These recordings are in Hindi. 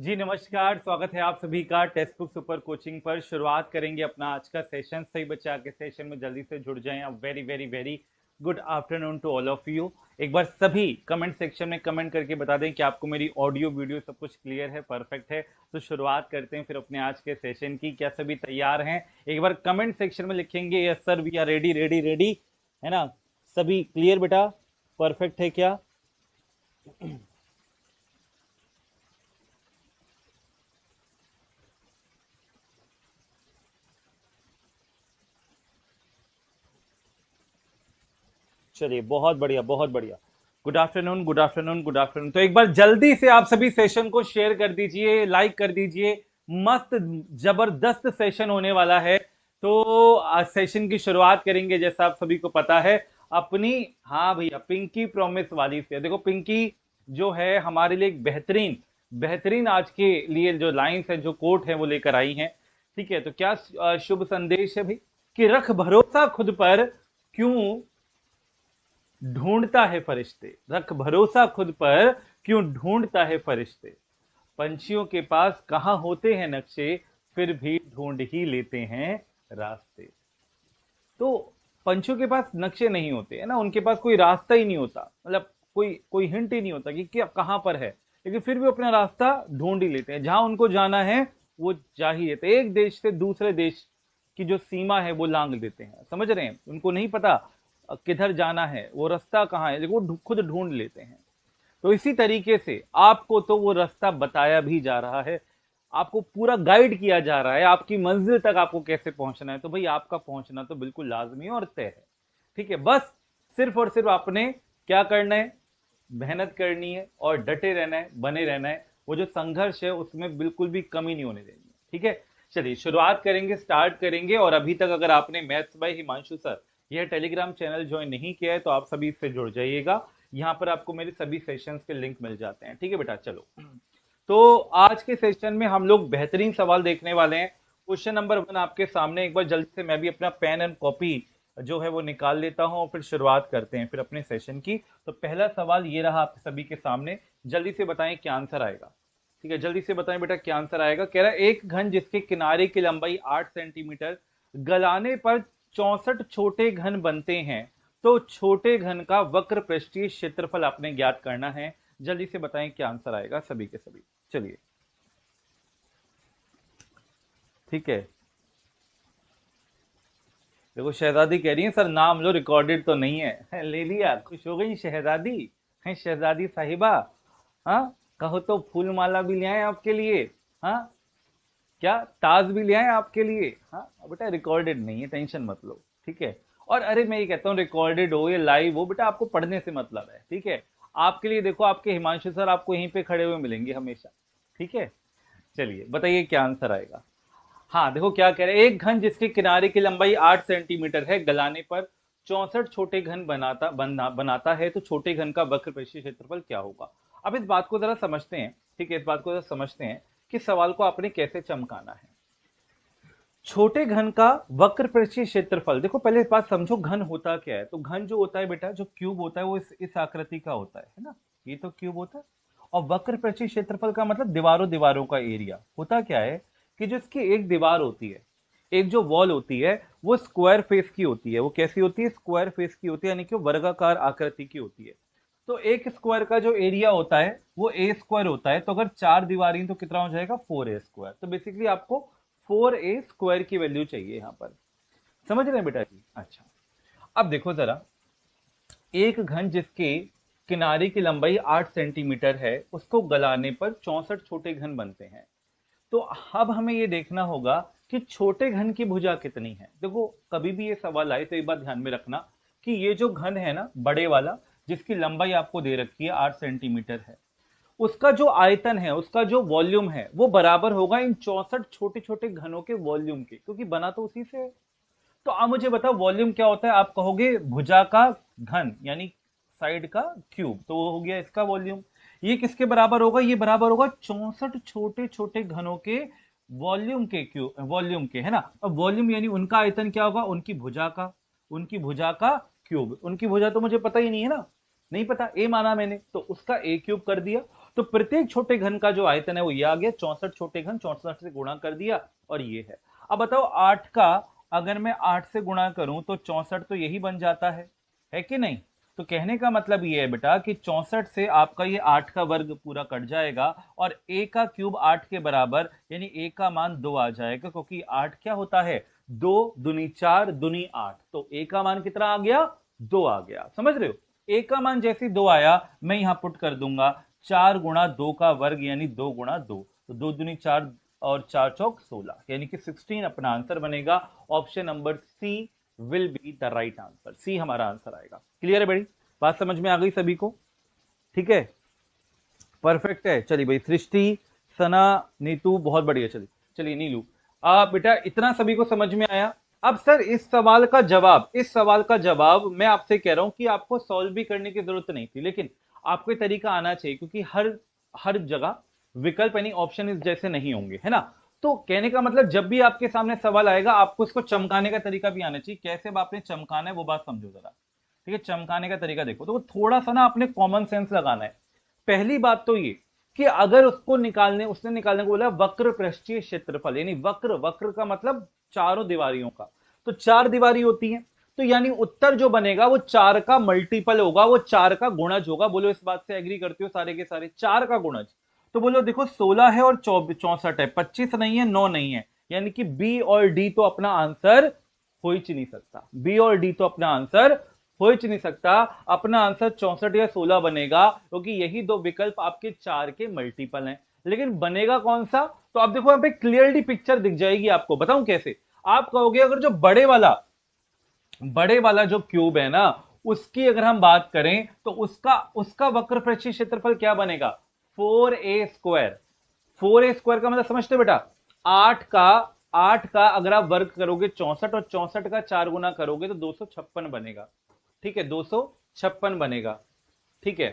जी नमस्कार, स्वागत है आप सभी का टेक्स्ट बुक सुपर कोचिंग पर। शुरुआत करेंगे अपना आज का सेशन। सही बच्चे आके सेशन में जल्दी से जुड़ जाएं। Very very very good afternoon to all of you. एक बार सभी कमेंट सेक्शन में कमेंट करके बता दें कि आपको मेरी ऑडियो वीडियो सब कुछ क्लियर है, परफेक्ट है। तो शुरुआत करते हैं फिर अपने आज के सेशन की। क्या सभी तैयार हैं? एक बार कमेंट सेक्शन में लिखेंगे yes sir we are ready ready ready, है ना? सभी क्लियर बेटा? परफेक्ट है क्या? चलिए, बहुत बढ़िया बहुत बढ़िया। Good afternoon good afternoon good afternoon. तो एक बार जल्दी से आप सभी सेशन को शेयर कर दीजिए, लाइक कर दीजिए। मस्त जबरदस्त सेशन होने वाला है। तो आज सेशन की शुरुआत करेंगे, जैसा आप सभी को पता है, अपनी, हाँ भैया, पिंकी प्रॉमिस वाली से। देखो पिंकी जो है हमारे लिए एक बेहतरीन बेहतरीन आज के लिए जो लाइंस है, जो कोट है, वो लेकर आई हैं। ठीक है, तो क्या शुभ संदेश है भाई कि रख भरोसा खुद पर, क्यों ढूंढता है फरिश्ते। रख भरोसा खुद पर, क्यों ढूंढता है फरिश्ते। पंछियों के पास कहाँ होते हैं नक्शे, फिर भी ढूंढ ही लेते हैं रास्ते। तो पंछियों के पास नक्शे नहीं होते है ना, उनके पास कोई रास्ता ही नहीं होता, मतलब कोई कोई हिंट ही नहीं होता कि क्या कहाँ पर है। लेकिन फिर भी अपना रास्ता ढूंढ ही लेते हैं, जहां उनको जाना है वो जा ही लेते हैं। एक देश से दूसरे देश की जो सीमा है वो लांग देते हैं। समझ रहे हैं? उनको नहीं पता किधर जाना है, वो रास्ता कहाँ है, लेकिन वो खुद ढूंढ लेते हैं। तो इसी तरीके से आपको तो वो रास्ता बताया भी जा रहा है, आपको पूरा गाइड किया जा रहा है, आपकी मंजिल तक आपको कैसे पहुंचना है। तो भाई आपका पहुंचना तो बिल्कुल लाजमी और तय है। ठीक है, बस सिर्फ और सिर्फ आपने क्या करना है, मेहनत करनी है और डटे रहना है, बने रहना है। वो जो संघर्ष है उसमें बिल्कुल भी कमी नहीं होने देनी है। ठीक है, चलिए शुरुआत करेंगे, स्टार्ट करेंगे। और अभी तक अगर आपने मैथ्स बाय हिमांशु सर यह टेलीग्राम चैनल ज्वाइन नहीं किया है तो आप सभी इससे जुड़ जाइएगा। यहाँ पर आपको मेरे सभी सेशंस के लिंक मिल जाते हैं। ठीक है बेटा, चलो। तो आज के सेशन में हम लोग बेहतरीन सवाल देखने वाले हैं। क्वेश्चन नंबर 1 आपके सामने। एक बार जल्दी से मैं भी अपना पेन एंड कॉपी जो है वो निकाल लेता हूं और फिर शुरुआत करते हैं फिर अपने सेशन की। तो पहला सवाल ये रहा आप सभी के सामने। जल्दी से बताएं क्या आंसर आएगा। ठीक है, जल्दी से बताएं बेटा क्या आंसर आएगा। कह रहा है एक घन जिसके किनारे की लंबाई 8 सेंटीमीटर, गलाने पर 64 छोटे घन बनते हैं, तो छोटे घन का वक्र पृष्ठीय क्षेत्रफल आपने ज्ञात करना है। जल्दी से बताएं क्या आंसर आएगा सभी के सभी। चलिए, ठीक है। देखो शहजादी कह रही है सर नाम लो, रिकॉर्डेड तो नहीं है। ले लिया, खुश हो गई शहजादी। है शहजादी साहिबा? हाँ, कहो तो फूल माला भी ले आए आपके लिए। हाँ, क्या ताज भी ले आए आपके लिए। हाँ बेटा, रिकॉर्डेड नहीं है, टेंशन मत लो। ठीक है। और अरे मैं ये कहता हूँ, रिकॉर्डेड हो या लाइव हो बेटा, आपको पढ़ने से मतलब है। ठीक है, आपके लिए देखो आपके हिमांशु सर आपको यहीं पे खड़े हुए मिलेंगे हमेशा। ठीक है, चलिए बताइए क्या आंसर आएगा। हाँ देखो क्या कह रहे हैं, एक घन जिसके किनारे की लंबाई 8 सेंटीमीटर है, गलाने पर 64 छोटे घन बनाता है, तो छोटे घन का वक्र परिक्षीय क्षेत्रफल क्या होगा। अब इस बात को जरा समझते हैं। ठीक है, इस बात को जरा समझते हैं कि सवाल को आपने कैसे चमकाना है। छोटे घन का वक्र परिक्षीय क्षेत्रफल, देखो पहले इस बात समझो घन होता क्या है। तो घन जो होता है बेटा, जो क्यूब होता है वो इस आकृति का होता है ना। ये तो क्यूब होता है। और वक्र परिक्षीय क्षेत्रफल का मतलब दीवारों दीवारों का एरिया होता क्या है कि जो इसकी एक दीवार होती है, एक जो वॉल होती है, वो स्क्वायर फेस की होती है। वो कैसी होती है? स्क्वायर फेस की होती है, यानी कि वर्गाकार आकृति की होती है। तो एक स्क्वायर का जो एरिया होता है वो ए स्क्वायर होता है। तो अगर चार दीवारी तो कितना हो जाएगा? 4a²। तो बेसिकली आपको 4a² की वैल्यू चाहिए यहाँ पर। समझ रहे हैं बेटा जी? अच्छा, अब देखो जरा, एक घन जिसके किनारे की लंबाई 8 सेंटीमीटर है, उसको गलाने पर 64 छोटे घन बनते हैं। तो अब हमें ये देखना होगा कि छोटे घन की भुजा कितनी है। देखो कभी भी ये सवाल आए तो एक बात ध्यान में रखना कि ये जो घन है ना, बड़े वाला, जिसकी लंबाई आपको दे रखी है 8 सेंटीमीटर है, उसका जो आयतन है, उसका जो वॉल्यूम है, वो बराबर होगा इन 64 छोटे छोटे घनों के वॉल्यूम के, क्योंकि बना तो उसी से है। तो अब मुझे बताओ वॉल्यूम क्या होता है। आप कहोगे भुजा का घन, यानी साइड का क्यूब, तो वो हो गया इसका वॉल्यूम। ये किसके बराबर होगा? ये बराबर होगा 64 छोटे छोटे घनों के वॉल्यूम के, क्यूब वॉल्यूम के, है ना। अब वॉल्यूम यानी उनका आयतन क्या होगा? उनकी भुजा का क्यूब। उनकी भुजा तो मुझे पता ही नहीं है ना, नहीं पता, ए माना मैंने तो उसका ए क्यूब कर दिया। तो प्रत्येक छोटे घन का जो आयतन है वो ये आ गया 64 छोटे घन, 64 से गुणा कर दिया और ये है। अब बताओ 8 का अगर मैं 8 से गुणा करूं तो 64 तो यही बन जाता है कि नहीं? तो कहने का मतलब ये है बेटा कि 64 से आपका ये 8 का वर्ग पूरा कट जाएगा और a का क्यूब 8 के बराबर, यानी a का मान 2 आ जाएगा, क्योंकि 8 क्या होता है, 2 दूनी 4 दूनी 8, तो a का मान कितना आ गया, 2 आ गया। समझ रहे हो? a का मान जैसे 2 आया मैं यहां पुट कर दूंगा 4 गुणा 2 का वर्ग यानी 2 गुणा 2, तो 2 दूनी 4 और 4 चौक 16, यानी कि 16 अपना आंसर बनेगा। Option number C will be the right answer, C हमारा आंसर आएगा। क्लियर है बड़ी बात, समझ में आ गई सभी को? ठीक है, परफेक्ट है। चलिए भाई, सृष्टि, सना, नीतू, बहुत बढ़िया। चलिए चलिए नीलू, बेटा इतना सभी को समझ में आया? अब सर इस सवाल का जवाब, इस सवाल का जवाब मैं आपसे कह रहा हूं कि आपको सॉल्व भी करने की जरूरत नहीं थी, लेकिन आपको तरीका आना चाहिए, क्योंकि हर हर जगह विकल्प यानी ऑप्शन इस जैसे नहीं होंगे, है ना? तो कहने का मतलब जब भी आपके सामने सवाल आएगा आपको इसको चमकाने का तरीका भी आना चाहिए। कैसे आपने चमकाना है वो बात समझो जरा। ठीक है, चमकाने का तरीका देखो, तो थोड़ा सा ना आपने कॉमन सेंस लगाना है। पहली बात तो ये कि अगर उसको निकालने, उसने निकालने को बोला वक्र पृष्ठीय क्षेत्रफल, यानी वक्र, वक्र का मतलब चारों दीवारियों का, तो 4 दीवारी होती है, तो यानी उत्तर जो बनेगा वो 4 का मल्टीपल होगा, वो 4 का गुणज होगा। बोलो इस बात से एग्री करते हो सारे के सारे? 4 का गुणज। तो बोलो देखो 16 है और 64 है, 25 नहीं है, 9 नहीं है, यानी कि बी और डी तो अपना आंसर हो ही नहीं सकता, बी और डी तो अपना आंसर हो ही नहीं सकता। अपना आंसर 64 या 16 बनेगा, क्योंकि यही दो विकल्प आपके 4 के मल्टीपल हैं। लेकिन बनेगा कौन सा? तो आप देखो यहां पे क्लियरली पिक्चर दिख जाएगी आपको। बताऊं कैसे? आप कहोगे अगर जो बड़े वाला जो क्यूब है ना, उसकी अगर हम बात करें तो उसका उसका वक्र पृष्ठीय क्षेत्रफल क्या बनेगा? 4a²। 4a² का मतलब समझते हो बेटा? 8 का अगर आप वर्ग करोगे 64 और 64 का 4 गुना करोगे तो 256 बनेगा। ठीक है, 256 बनेगा। ठीक है,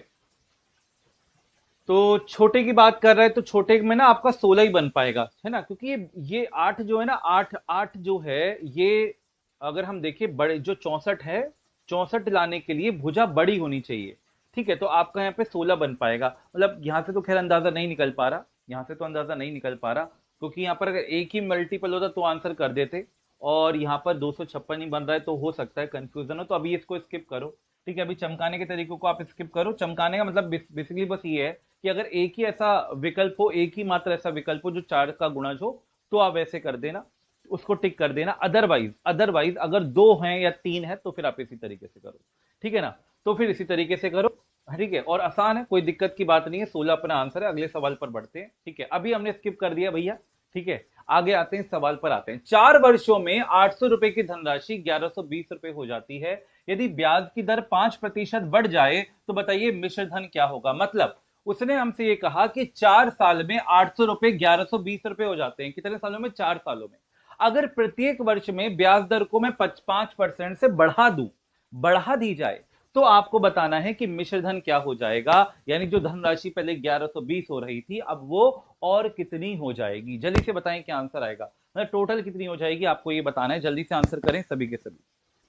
तो छोटे की बात कर रहे हैं तो छोटे में ना आपका 16 ही बन पाएगा, है ना? क्योंकि ये 8 जो है ना, 8 जो है ये, अगर हम देखें बड़े जो 64 है, 64 लाने के लिए भुजा बड़ी होनी चाहिए। ठीक है, तो आपका यहाँ पे 16 बन पाएगा। मतलब यहाँ से तो खैर अंदाजा नहीं निकल पा रहा, यहाँ से तो अंदाजा नहीं निकल पा रहा, क्योंकि यहाँ पर अगर एक ही मल्टीपल होता तो आंसर कर देते, और यहाँ पर 256 ही बन रहा है, तो हो सकता है कंफ्यूजन हो, तो अभी इसको स्किप करो। ठीक है, अभी चमकाने के तरीकों को आप स्किप करो। चमकाने का मतलब बेसिकली बस ये है कि अगर एक ही ऐसा विकल्प हो, एक ही मात्र ऐसा विकल्प हो जो 4 का गुणज हो, तो आप ऐसे कर देना, उसको टिक कर देना। अदरवाइज अदरवाइज अगर 2 हैं या 3 है तो फिर आप इसी तरीके से करो। ठीक है ना? तो फिर इसी तरीके से करो। ठीक है, और आसान है, कोई दिक्कत की बात नहीं है। 16 अपना आंसर है। अगले सवाल पर बढ़ते हैं। ठीक है, अभी हमने स्किप कर दिया भैया। ठीक है, आगे आते हैं, सवाल पर आते हैं। 4 वर्षों में 800 रुपए की धनराशि 1120 रुपए हो जाती है। यदि ब्याज की दर 5% बढ़ जाए तो बताइए मिश्र धन क्या होगा? मतलब उसने हमसे ये कहा कि 4 साल में 800 रुपए 1120 रुपए हो जाते हैं। कितने सालों में? 4 सालों में। अगर प्रत्येक वर्ष में ब्याज दर को मैं 5% से बढ़ा दी जाए, तो आपको बताना है कि मिश्र धन क्या हो जाएगा, यानी जो धनराशि पहले 1120 हो रही थी अब वो और कितनी हो जाएगी? जल्दी से बताएं क्या आंसर आएगा, मतलब टोटल कितनी हो जाएगी आपको ये बताना है। जल्दी से आंसर करें सभी के सभी।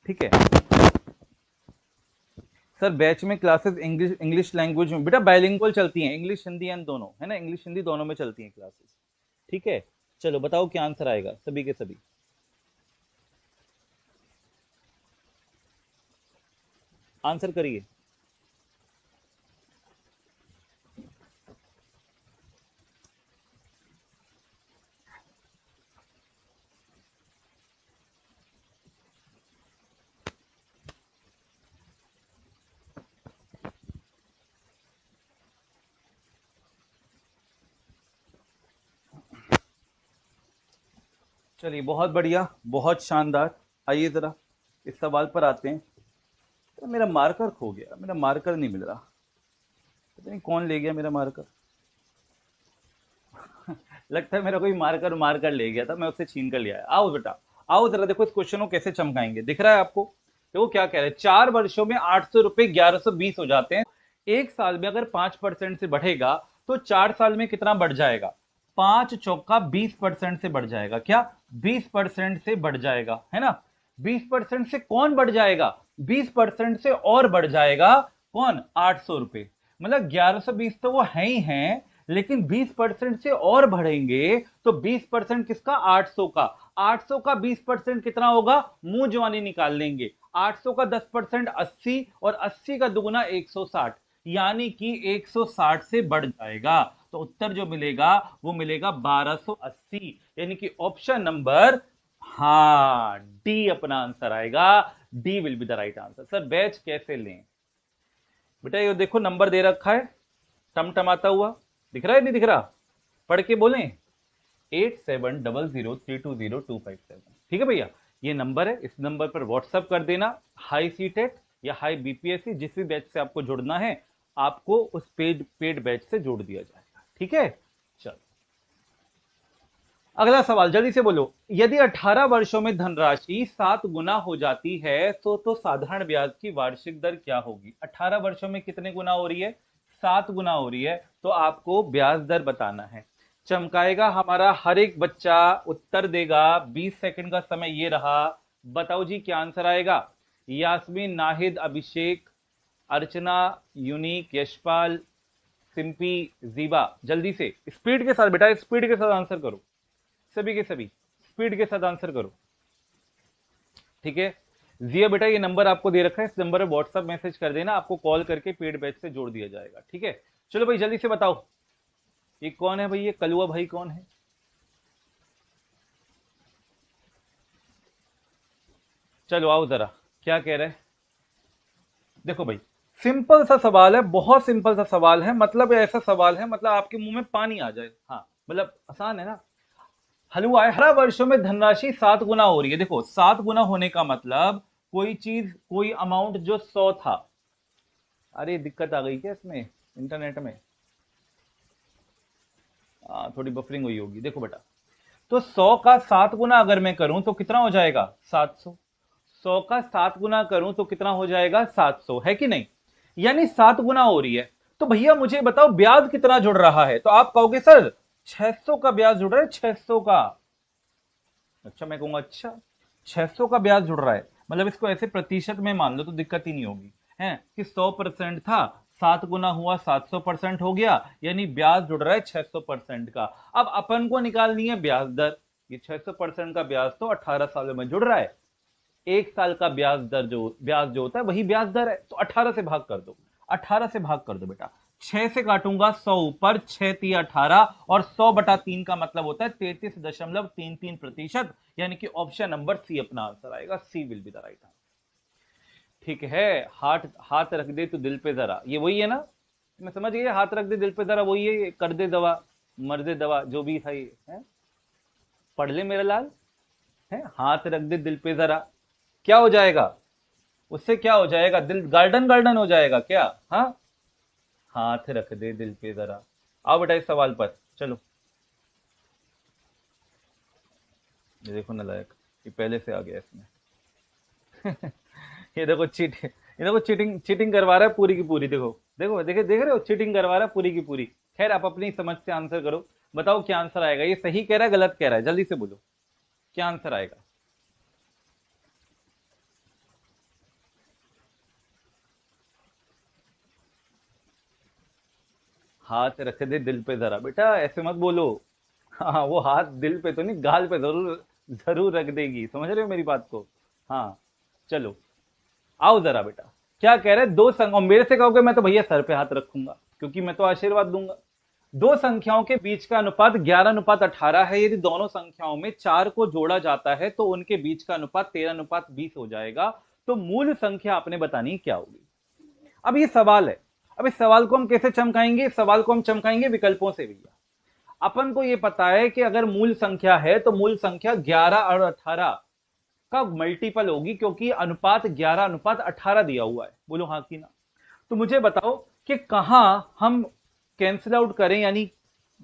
ठीक है सर, बैच में क्लासेस इंग्लिश लैंग्वेज में बेटा बाइलिंगुअल चलती हैं, इंग्लिश हिंदी एंड दोनों, है ना? इंग्लिश हिंदी दोनों में चलती हैं क्लासेस। ठीक है, चलो बताओ क्या आंसर आएगा सभी के सभी। आंसर करिए। चलिए बहुत बढ़िया, बहुत शानदार। आइए जरा इस सवाल पर आते हैं। तो मेरा मार्कर खो गया, मेरा मार्कर नहीं मिल रहा, पता नहीं कौन ले गया मेरा मार्कर। लगता है मेरा कोई मार्कर मार्कर ले गया था, मैं उससे छीन कर ले आया। आओ बेटा, आओ जरा देखो इस क्वेश्चन को कैसे चमकाएंगे। दिख रहा है आपको? देखो क्या कह रहे हैं, 4 वर्षों में 800 रुपए 1120 हो जाते हैं। एक साल में अगर 5% से बढ़ेगा तो 4 साल में कितना बढ़ जाएगा? 5 चौका 20% से बढ़ जाएगा। क्या 20% से बढ़ जाएगा, है ना? 20% से कौन बढ़ जाएगा? 20% से और बढ़ जाएगा कौन? 800 रुपए। मतलब 1120 तो वो है ही हैं, लेकिन 20% से और बढ़ेंगे तो 20% किसका? 800 का। 800 का 20% कितना होगा? मुंह जवानी निकाल लेंगे। 800 का 10% 80 और 80 का दुगुना 160, यानी कि 160 से बढ़ जाएगा। तो उत्तर जो मिलेगा वो मिलेगा 1280, यानी कि ऑप्शन नंबर, हाँ, डी अपना आंसर आएगा। D will be the right answer. Sir batch कैसे लें? बेटा ये देखो नंबर दे रखा है, टमटमाता हुआ, दिख रहा है नहीं दिख रहा? पढ़ के बोलें, 8700320257। ठीक है भैया, ये नंबर है, इस नंबर पर व्हाट्सएप कर देना। हाई सीटेट या हाई बीपीएससी जिस भी बैच से आपको जुड़ना है, आपको उस पेड बैच से जोड़ दिया जाएगा। ठीक है, चलो अगला सवाल जल्दी से बोलो। यदि 18 वर्षों में धनराशि 7 गुना हो जाती है तो साधारण ब्याज की वार्षिक दर क्या होगी? 18 वर्षों में कितने गुना हो रही है? 7 गुना हो रही है, तो आपको ब्याज दर बताना है। चमकाएगा हमारा हर एक बच्चा, उत्तर देगा। 20 सेकंड का समय ये रहा। बताओ जी क्या आंसर आएगा? यास्मीन, नाहिद, अभिषेक, अर्चना, यूनिक, यशपाल, सिंपी, जीबा, जल्दी से स्पीड के साथ बेटा, स्पीड के साथ आंसर करो। सभी के सभी स्पीड के साथ आंसर करो। ठीक है जिया बेटा, ये नंबर आपको दे रखा है, इस नंबर पर व्हाट्सएप मैसेज कर देना, आपको कॉल करके पेड बैच से जोड़ दिया जाएगा। ठीक है, चलो भाई जल्दी से बताओ, ये कौन है भाई? ये कलुआ भाई कौन है? चलो आओ जरा, क्या कह रहे हैं? देखो भाई, सिंपल सा सवाल है, बहुत सिंपल सा सवाल है, मतलब ऐसा सवाल है मतलब आपके मुंह में पानी आ जाए। हाँ मतलब आसान है ना। हलवा है, 18 वर्षों में धनराशि 7 गुना हो रही है। देखो 7 गुना होने का मतलब कोई चीज, कोई अमाउंट जो 100 था, अरे दिक्कत आ गई क्या इसमें इंटरनेट में? थोड़ी बफरिंग हुई होगी। देखो बेटा, तो 100 का 7 गुना अगर मैं करूं तो कितना हो जाएगा? 700। 100 का 7 गुना करूं तो कितना हो जाएगा? 700, है कि नहीं? यानी 7 गुना हो रही है। तो भैया मुझे बताओ ब्याज कितना जुड़ रहा है? तो आप कहोगे सर 600 का ब्याज जुड़ रहा है, 600 का। अच्छा मैं कहूंगा अच्छा 600 का ब्याज जुड़ रहा है, मतलब इसको ऐसे प्रतिशत में मान लो तो दिक्कत ही नहीं होगी। है कि 100% था, 7 गुना हुआ 700% हो गया, यानी ब्याज जुड़ रहा है 600% का। अब अपन को निकालनी है ब्याज दर। ये 600% का ब्याज तो 18 सालों में जुड़ रहा है। एक साल का ब्याज जो होता है वही ब्याज दर है, तो 18 से भाग कर दो। 18 से भाग कर दो बेटा, 6 से काटूंगा 100 ऊपर, 6 × 18, और 100/3 का मतलब होता है 33.33%, यानी कि ऑप्शन नंबर सी अपना आंसर आएगा। C will be the right answer. ठीक है, हाथ हाथ रख दे तो दिल पे जरा, ये वही है ना? मैं समझ गया, हाथ रख दे दिल पे जरा वही है, ये कर दे दवा, मर दे दवा, जो भी है ये है। पढ़ ले मेरा लाल, है हाथ रख दे दिल पे जरा, क्या हो जाएगा? उससे क्या हो जाएगा? दिल गार्डन गार्डन हो जाएगा क्या? हाँ, हाथ रख दे दिल पे जरा। आओ बेटा इस सवाल पर चलो। ये देखो नलायक, ये पहले से आ गया इसमें। ये देखो ये देखो चीटिंग चीटिंग करवा रहा है पूरी की पूरी। देखो देखो देख रहे हो, चीटिंग करवा रहा है पूरी की पूरी। खैर आप अपनी समझ से आंसर करो। बताओ क्या आंसर आएगा? ये सही कह रहा है गलत कह रहा है? जल्दी से बोलो क्या आंसर आएगा। हाथ रख दे दिल पे जरा, बेटा ऐसे मत बोलो। हाँ वो हाथ दिल पे तो नहीं, गाल पे जरूर जरूर रख देगी, समझ रहे हो मेरी बात को? हाँ चलो आओ जरा बेटा, क्या कह रहे हैं? दो संख्या, और मेरे से कहोगे मैं तो भैया सर पे हाथ रखूंगा, क्योंकि मैं तो आशीर्वाद दूंगा। दो संख्याओं के बीच का अनुपात 11:18 है। यदि दोनों संख्याओं में 4 को जोड़ा जाता है तो उनके बीच का अनुपात 13:20 हो जाएगा। तो मूल संख्या आपने बतानी क्या होगी? अब ये सवाल है, अब इस सवाल को हम कैसे चमकाएंगे? इस सवाल को हम चमकाएंगे विकल्पों से भैया। अपन को ये पता है कि अगर मूल संख्या है तो मूल संख्या 11 और 18 का मल्टीपल होगी, क्योंकि अनुपात 11:18 दिया हुआ है। बोलो हाँ कि ना? तो मुझे बताओ कि कहां हम कैंसिल आउट करें, यानी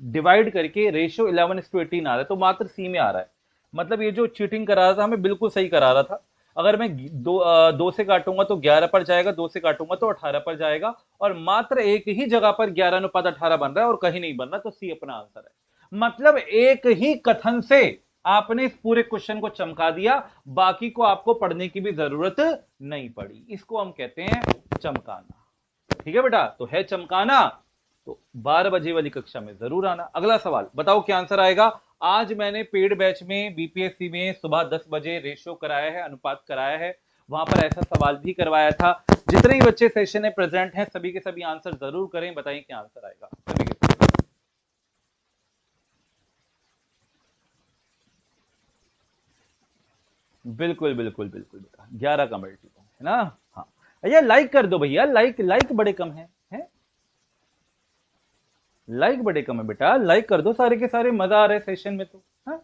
डिवाइड करके रेशियो 11:18 आ रहा है, तो मात्र सी में आ रहा है। मतलब ये जो चीटिंग करा रहा था हमें बिल्कुल सही करा रहा था। अगर मैं दो से काटूंगा तो 11 पर जाएगा, 2 से काटूंगा तो 18 पर जाएगा, और मात्र एक ही जगह पर 11:18 बन रहा है और कहीं नहीं बन रहा, तो सी अपना आंसर है। मतलब एक ही कथन से आपने इस पूरे क्वेश्चन को चमका दिया, बाकी को आपको पढ़ने की भी जरूरत नहीं पड़ी। इसको हम कहते हैं चमकाना। ठीक है बेटा, तो है चमकाना तो 12 बजे वाली कक्षा में जरूर आना। अगला सवाल बताओ क्या आंसर आएगा। आज मैंने पेड बैच में बीपीएससी में सुबह 10 बजे रेशियो कराया है, अनुपात कराया है, वहां पर ऐसा सवाल भी करवाया था। जितने ही बच्चे सेशन में प्रेजेंट हैं सभी के सभी आंसर जरूर करें, बताइए क्या आंसर आएगा सभी के। बिल्कुल बिल्कुल बिल्कुल बेटा, 11 का मल्टीपल है ना। हाँ भैया लाइक कर दो भैया, लाइक लाइक बड़े कम है? लाइक बड़े कम है बेटा, लाइक कर दो सारे के सारे, मजा आ रहा है सेशन में तो। हाँ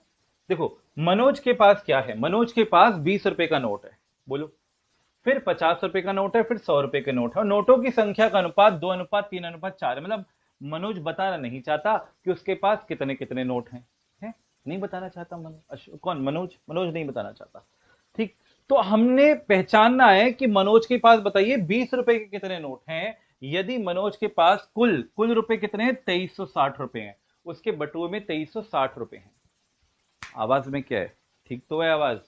देखो मनोज के पास क्या है, मनोज के पास 20 रुपए का नोट है, बोलो, फिर 50 रुपए का नोट है, फिर 100 रुपए के नोट है, और नोटों की संख्या का अनुपात 2:3:4 है। मतलब मनोज बताना नहीं चाहता कि उसके पास कितने कितने नोट हैं, नहीं बताना चाहता मनोज। कौन? मनोज, मनोज नहीं बताना चाहता। ठीक, तो हमने पहचानना है कि मनोज के पास बताइए 20 रुपए के कितने नोट हैं। यदि मनोज के पास कुल कुल रुपए कितने हैं, 2360 रुपए हैं, उसके बटुए में 2360 रुपए हैं। आवाज में क्या है, ठीक तो है आवाज?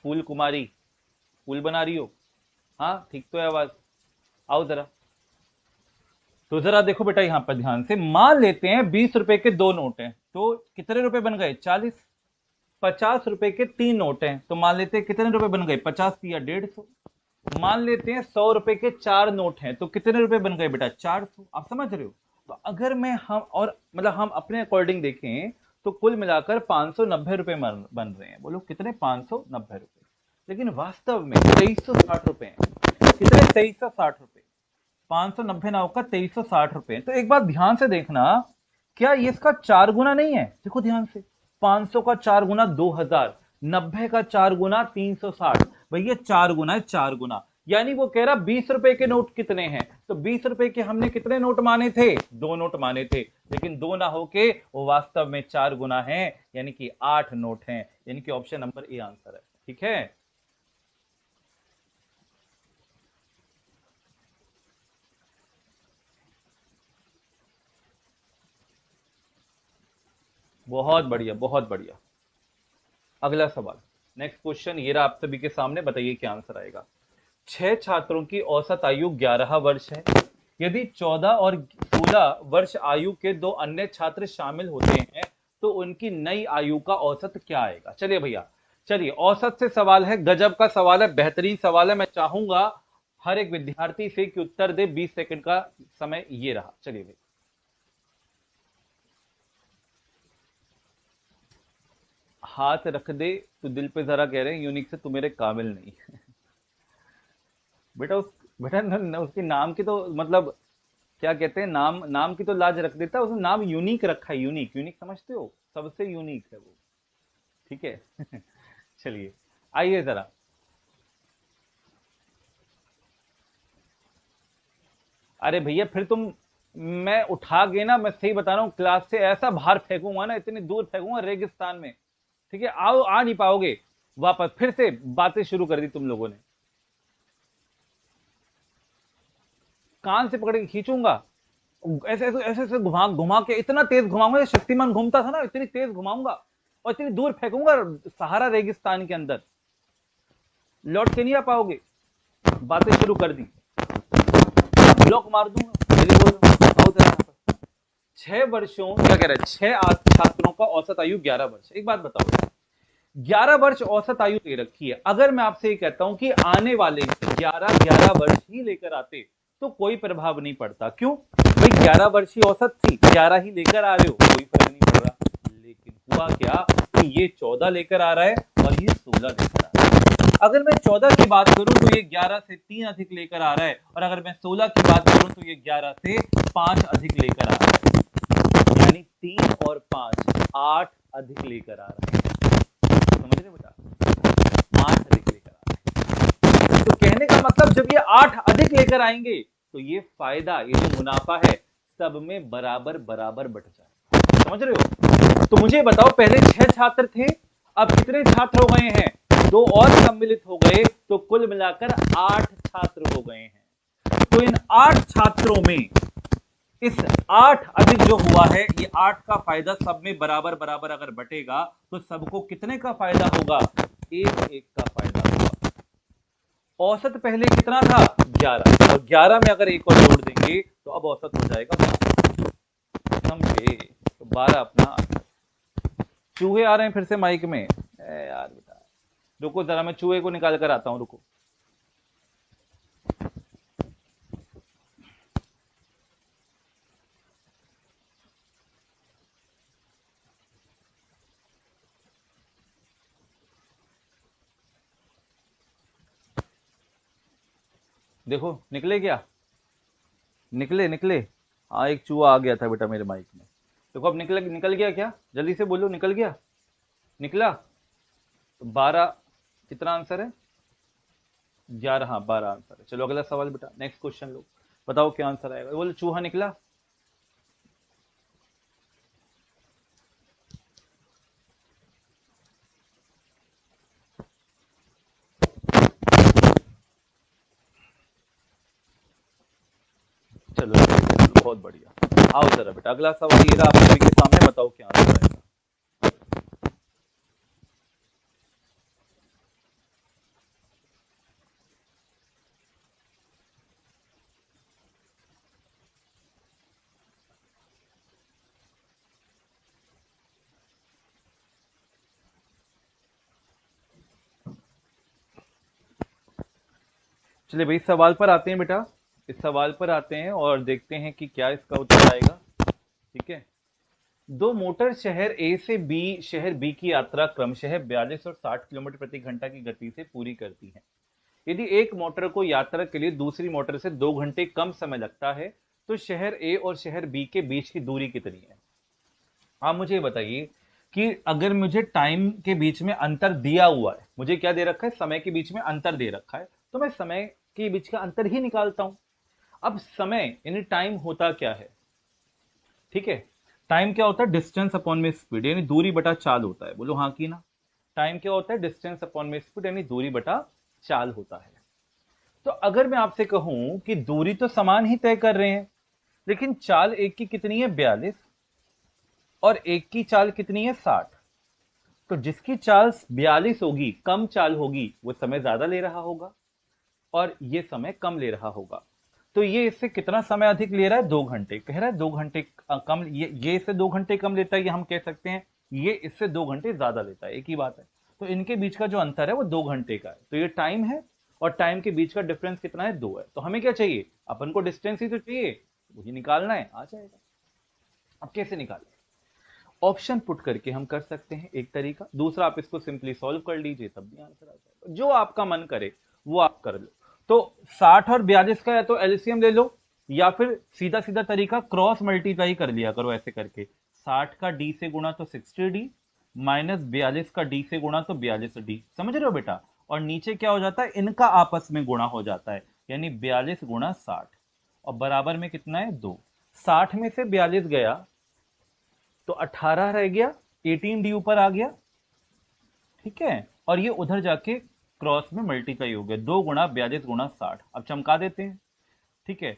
फूल कुमारी, फूल बना रही हो? हाँ ठीक तो है आवाज, आओ जरा। तो जरा देखो बेटा यहां पर ध्यान से, मान लेते हैं 20 रुपए के 2 नोट हैं, तो कितने रुपए बन गए, 40। 50 रुपए के 3 नोट हैं, तो मान लेते हैं कितने रुपए बन गए, 50 या 150। मान लेते हैं 100 रुपए के 4 नोट हैं, तो कितने रुपए बन गए बेटा, 400। आप समझ रहे हो? तो अगर मैं हम और मतलब हम अपने अकॉर्डिंग देखें तो कुल मिलाकर 590 रुपए बन रहे हैं। बोलो कितने, 590 रुपए। लेकिन वास्तव में 2360 रुपए हैं। कितने, 2360 रुपए। 590 ना होकर 2360 रुपए। तो एक बात ध्यान से देखना, क्या ये इसका 4 गुना नहीं है? देखो ध्यान से, 500 का 4 गुना 2000, 90 का 4 गुना 360, भैया 4 गुना है, 4 गुना। यानी वो कह रहा 20 रुपए के नोट कितने हैं, तो 20 रुपए के हमने कितने नोट माने थे, 2 नोट माने थे, लेकिन 2 ना होके वो वास्तव में 4 गुना है, यानी कि 8 नोट हैं। यानी कि ऑप्शन नंबर ए आंसर है। ठीक है, बहुत बढ़िया बहुत बढ़िया। अगला सवाल, नेक्स्ट क्वेश्चन ये रहा आप सभी के सामने, बताइए क्या आंसर आएगा। 6 छात्रों की औसत आयु 11 वर्ष है। यदि 14 और 16 वर्ष आयु के 2 अन्य छात्र शामिल होते हैं तो उनकी नई आयु का औसत क्या आएगा। चलिए भैया, चलिए औसत से सवाल है, गजब का सवाल है, बेहतरीन सवाल है। मैं चाहूंगा हर एक विद्यार्थी से कि उत्तर दे। 20 सेकंड का समय ये रहा। चलिए भाई, हाथ रख दे तो दिल पे जरा कह रहे हैं यूनिक से तू मेरे काबिल नहीं। बेटा बेटा उसके नाम की तो मतलब क्या कहते हैं, नाम नाम की तो लाज रख देता है, उसने नाम यूनिक रखा है। यूनिक, यूनिक समझते हो, सबसे यूनिक है वो। ठीक है। चलिए आइए जरा। अरे भैया फिर तुम, मैं उठा के ना, मैं सही बता रहा हूँ, क्लास से ऐसा बाहर फेंकूंगा ना, इतनी दूर फेंकूंगा रेगिस्तान में। ठीक है, आओ, आ नहीं पाओगे वापस। फिर से बातें शुरू कर दी तुम लोगों ने, कान से पकड़ के खींचूंगा, ऐसे ऐसे ऐसे ऐसे घुमा घुमा के, इतना तेज घुमाऊंगा, शक्तिमान घूमता था ना, इतनी तेज घुमाऊंगा और इतनी दूर फेंकूंगा सहारा रेगिस्तान के अंदर, लौट के नहीं आ पाओगे। बातें शुरू कर दी, ब्लॉक मार दूंगा। मेरी बोल आओ जरा यहाँ पर। 6 वर्षों, क्या कह रहा है, 6 छात्रों का औसत आयु 11 वर्ष। एक बात बताओ, 11 वर्ष औसत आयु दे रखी है, अगर मैं आपसे ये कहता हूं कि आने वाले 11 वर्ष ही लेकर आते तो कोई प्रभाव नहीं पड़ता। क्यों भाई, 11 वर्ष ही औसत थी, 11 ही लेकर आ रहे हो, कोई फर्क नहीं पड़ रहा। लेकिन हुआ क्या कि ये 14 लेकर आ रहा है और ये 16 लेकर आ रहा है। अगर मैं 14 की बात करूं तो ये 11 से 3 अधिक लेकर आ रहा है, और अगर मैं 16 की बात करूं तो ये 11 से 5 अधिक लेकर आ रहा है। यानी 3 और 5 8 अधिक लेकर आ रहा है। समझ रहे बेटा, 8 अधिक लेकर आ रहे हैं। तो कहने का मतलब जब ये 8 अधिक लेकर आएंगे तो ये फायदा, ये जो मुनाफा है, सब में बराबर बराबर बट जाए। समझ रहे हो? तो मुझे बताओ, पहले 6 छात्र थे, अब कितने छात्र हो गए हैं, 2 और सम्मिलित हो गए, तो कुल मिलाकर 8 छात्र हो गए हैं। तो इन 8 छात्रों में इस 8 अधिक जो हुआ है, ये 8 का फायदा सब में बराबर बराबर अगर बटेगा तो सबको कितने का फायदा होगा, 1 का फायदा होगा। औसत पहले कितना था, 11, और 11 में अगर 1 और जोड़ देंगे करेंगे तो अब औसत हो जाएगा 12, समझे? तो 12 अपना आंसर। चूहे आ रहे हैं फिर से माइक में, यार बेटा रुको जरा, मैं चूहे को निकाल कर आता हूं, रुको। देखो निकले क्या? निकले निकले। हाँ एक चूहा आ गया था बेटा मेरे माइक में। देखो अब निकल गया क्या? जल्दी से बोलो, निकल गया? निकला? तो 12 कितना आंसर है? 11, हाँ 12 आंसर है। चलो अगला सवाल बेटा, नेक्स्ट क्वेश्चन लो, बताओ क्या आंसर आएगा। बोलो चूहा निकला। चलो बहुत बढ़िया। आओ जरा बेटा, अगला सवाल ये रहा आप सभी के सामने, बताओ क्या आंसर आएगा। चलिए भाई सवाल पर आते हैं बेटा, इस सवाल पर आते हैं और देखते हैं कि क्या इसका उत्तर आएगा। ठीक है। दो मोटर शहर ए से बी शहर बी की यात्रा क्रमशः 42 और 60 किलोमीटर प्रति घंटा की गति से पूरी करती है। यदि एक मोटर को यात्रा के लिए दूसरी मोटर से 2 घंटे कम समय लगता है तो शहर ए और शहर बी के बीच की दूरी कितनी है? आप मुझे ये बताइए कि अगर मुझे टाइम के बीच में अंतर दिया हुआ है, मुझे क्या दे रखा है, समय के बीच में अंतर दे रखा है, तो मैं समय के बीच का अंतर ही निकालता हूं। अब समय यानी टाइम होता क्या है? ठीक है। टाइम क्या होता है? डिस्टेंस अपॉन में स्पीड, यानी दूरी बटा चाल होता है। बोलो हाँ की ना? टाइम क्या होता है? डिस्टेंस अपॉन में स्पीड, यानी दूरी बटा चाल होता है। तो अगर मैं आपसे कहूं कि दूरी तो समान ही तय कर रहे हैं, लेकिन चाल एक की कितनी है? 42, और एक की चाल कितनी है? 60। तो जिसकी चाल 42 होगी, कम चाल होगी, वो समय ज्यादा ले रहा होगा, और ये समय कम ले रहा होगा। तो ये इससे कितना समय अधिक ले रहा है? 2 घंटे। कह रहा है 2 घंटे कम, ये इससे 2 घंटे कम लेता है, ये हम कह सकते हैं ये इससे 2 घंटे ज्यादा लेता है, एक ही बात है। तो इनके बीच का जो अंतर है वो 2 घंटे का है। तो ये टाइम है, और टाइम के बीच का डिफरेंस कितना है? 2 है। तो हमें क्या चाहिए? अपन को डिस्टेंस ही तो चाहिए, वही निकालना है, आ जाएगा। अब कैसे निकालें? ऑप्शन पुट करके हम कर सकते हैं एक तरीका, दूसरा आप इसको सिंपली सॉल्व कर लीजिए, तब भी आंसर आ जाएगा। जो आपका मन करे वो आप कर लो। तो 60 और 42 का या तो एलसीएम ले लो, या फिर सीधा सीधा तरीका क्रॉस मल्टीप्लाई कर लिया करो ऐसे करके। 60 का डी से गुणा तो 60D, माइनस 42 का डी से गुणा तो 42D, समझ रहे हो बेटा? और नीचे क्या हो जाता है? इनका आपस में गुणा हो जाता है, यानी 42 गुणा 60, और बराबर में कितना है? 2। 60 में से 42 गया तो 18 रह गया, 18D ऊपर आ गया। ठीक है। और ये उधर जाके क्रॉस में मल्टीप्लाई हो गया, 2 गुणा 42 गुणा 60। अब चमका देते हैं। ठीक है।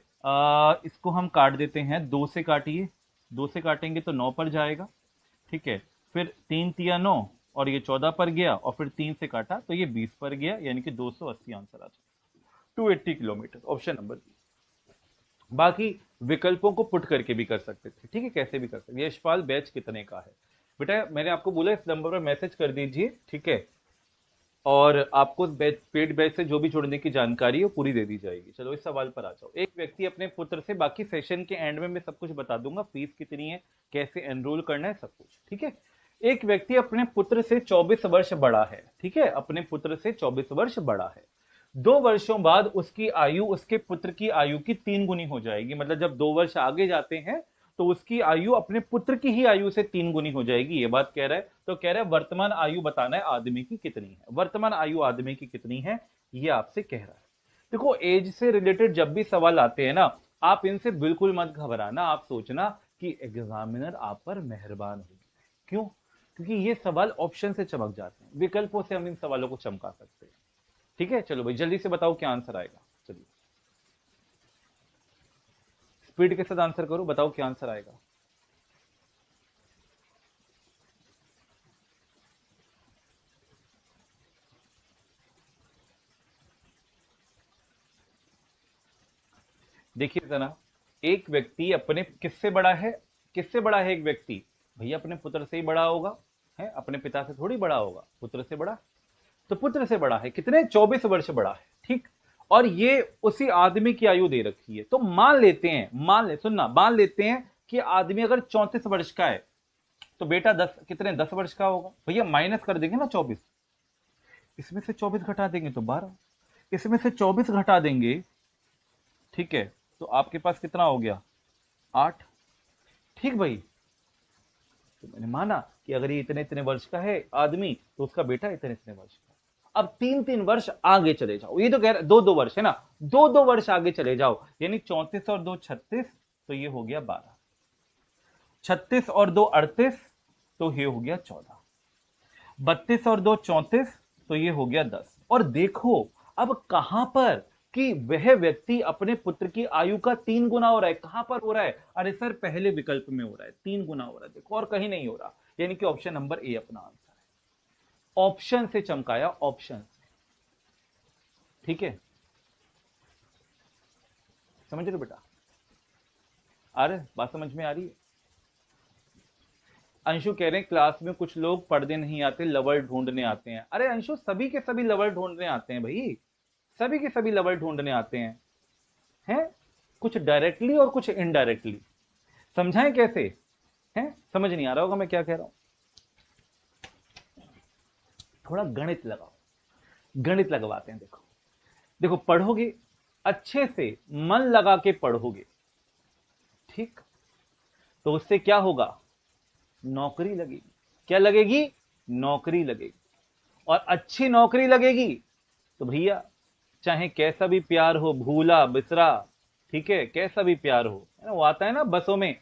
इसको हम काट देते हैं, 2 से काटिए, 2 से काटेंगे तो 9 पर जाएगा। ठीक है। फिर 3 तिया 9, और ये 14 पर गया, और फिर 3 से काटा तो ये 20 पर गया, यानी कि 280 आंसर आ जाएगा, 280 किलोमीटर, ऑप्शन नंबर बी। बाकी विकल्पों को पुट करके भी कर सकते थे। ठीक है, कैसे भी कर सकते। यशपाल बैच कितने का है? बेटा मैंने आपको बोला इस नंबर पर मैसेज कर दीजिए, ठीक है, और आपको पेड बैच से जो भी जुड़ने की जानकारी है वो पूरी दे दी जाएगी। चलो इस सवाल पर आ जाओ। एक व्यक्ति अपने पुत्र से, बाकी सेशन के एंड में मैं सब कुछ बता दूंगा, फीस कितनी है, कैसे एनरोल करना है, सब कुछ। ठीक है। एक व्यक्ति अपने पुत्र से 24 वर्ष बड़ा है। ठीक है, अपने पुत्र से 24 वर्ष बड़ा है। 2 वर्षों बाद उसकी आयु उसके पुत्र की आयु की 3 गुनी हो जाएगी। मतलब जब 2 वर्ष आगे जाते हैं तो उसकी आयु अपने पुत्र की ही आयु से 3 गुनी हो जाएगी, ये बात कह रहा है। तो कह रहा है वर्तमान आयु बताना है आदमी की कितनी है, वर्तमान आयु आदमी की कितनी है, ये आपसे कह रहा है। देखो एज से रिलेटेड जब भी सवाल आते हैं ना, आप इनसे बिल्कुल मत घबराना। आप सोचना कि एग्जामिनर आप पर मेहरबान होगी। क्यों? क्योंकि ये सवाल ऑप्शन से चमक जाते हैं, विकल्पों से हम इन सवालों को चमका सकते हैं। ठीक है। चलो भाई जल्दी से बताओ क्या आंसर आएगा। चलिए स्पीड के साथ आंसर करो, बताओ क्या आंसर आएगा। देखिए जरा, एक व्यक्ति अपने किससे बड़ा है, किससे बड़ा है एक व्यक्ति, भैया अपने पुत्र से ही बड़ा होगा, है अपने पिता से थोड़ी बड़ा होगा, पुत्र से बड़ा, तो पुत्र से बड़ा है, कितने 24 वर्ष बड़ा है, ठीक। और ये उसी आदमी की आयु दे रखी है, तो मान लेते हैं, सुनना, मान लेते हैं कि आदमी अगर 34 वर्ष का है तो बेटा 10 वर्ष का होगा, भैया माइनस कर देंगे ना 24, इसमें से 24 घटा देंगे तो 12, इसमें से 24 घटा देंगे, ठीक है, तो आपके पास कितना हो गया 8, ठीक भाई। तो मैंने माना कि अगर ये इतने इतने वर्ष का है आदमी तो उसका बेटा इतने इतने वर्ष का। अब 3-3 वर्ष आगे चले जाओ, ये तो कह रहे 2-2 वर्ष है ना, 2-2 वर्ष आगे चले जाओ, यानी 34 और 2 36, तो ये हो गया 12, 36 और 2 38, तो ये हो गया 14, 32 और 2 34, तो ये हो गया 10। और देखो अब कहां पर कि वह व्यक्ति अपने पुत्र की आयु का 3 गुना हो रहा है, कहां पर हो रहा है, अरे सर पहले विकल्प में हो रहा है, 3 गुना हो रहा है, देखो और कहीं नहीं हो रहा, यानी कि ऑप्शन नंबर ए अपना आंसर है, ऑप्शन से चमकाया, ऑप्शन से, ठीक है, समझ रहे बेटा, अरे बात समझ में आ रही है। अंशु कह रहे हैं क्लास में कुछ लोग पढ़ने नहीं आते, लवर ढूंढने आते हैं, अरे अंशु सभी के सभी लवर ढूंढने आते हैं भाई, सभी के सभी लवर ढूंढने आते हैं, हैं कुछ डायरेक्टली और कुछ इनडायरेक्टली, समझाएं कैसे, हैं समझ नहीं आ रहा होगा मैं क्या कह रहा हूं, थोड़ा गणित लगाओ, गणित लगवाते हैं, देखो देखो पढ़ोगे अच्छे से, मन लगा के पढ़ोगे, ठीक, तो उससे क्या होगा, नौकरी लगेगी, क्या लगेगी, नौकरी लगेगी, और अच्छी नौकरी लगेगी तो भैया चाहे कैसा भी प्यार हो, भूला बिसरा, ठीक है, कैसा भी प्यार हो, है ना, वो आता है ना बसों में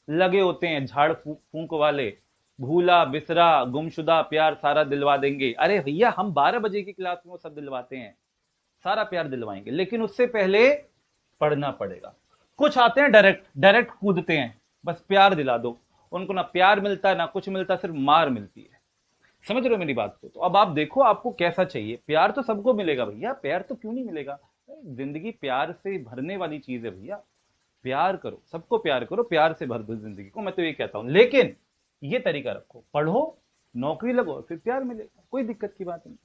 लगे होते हैं झाड़ फूंक वाले, भूला बिसरा गुमशुदा प्यार सारा दिलवा देंगे, अरे भैया हम 12 बजे की क्लास में वो सब दिलवाते हैं, सारा प्यार दिलवाएंगे, लेकिन उससे पहले पढ़ना पड़ेगा। कुछ आते हैं डायरेक्ट डायरेक्ट कूदते हैं, बस प्यार दिला दो, उनको ना प्यार मिलता है ना कुछ मिलता, सिर्फ मार मिलती है, समझ रहे हो मेरी बात को। तो अब आप देखो आपको कैसा चाहिए, प्यार तो सबको मिलेगा भैया, प्यार तो क्यों नहीं मिलेगा, जिंदगी प्यार से भरने वाली चीज है भैया, प्यार करो, सबको प्यार करो, प्यार से भर दो जिंदगी को, मैं तो ये कहता हूं, लेकिन ये तरीका रखो, पढ़ो नौकरी लगो फिर प्यार मिलेगा, कोई दिक्कत की बात नहीं,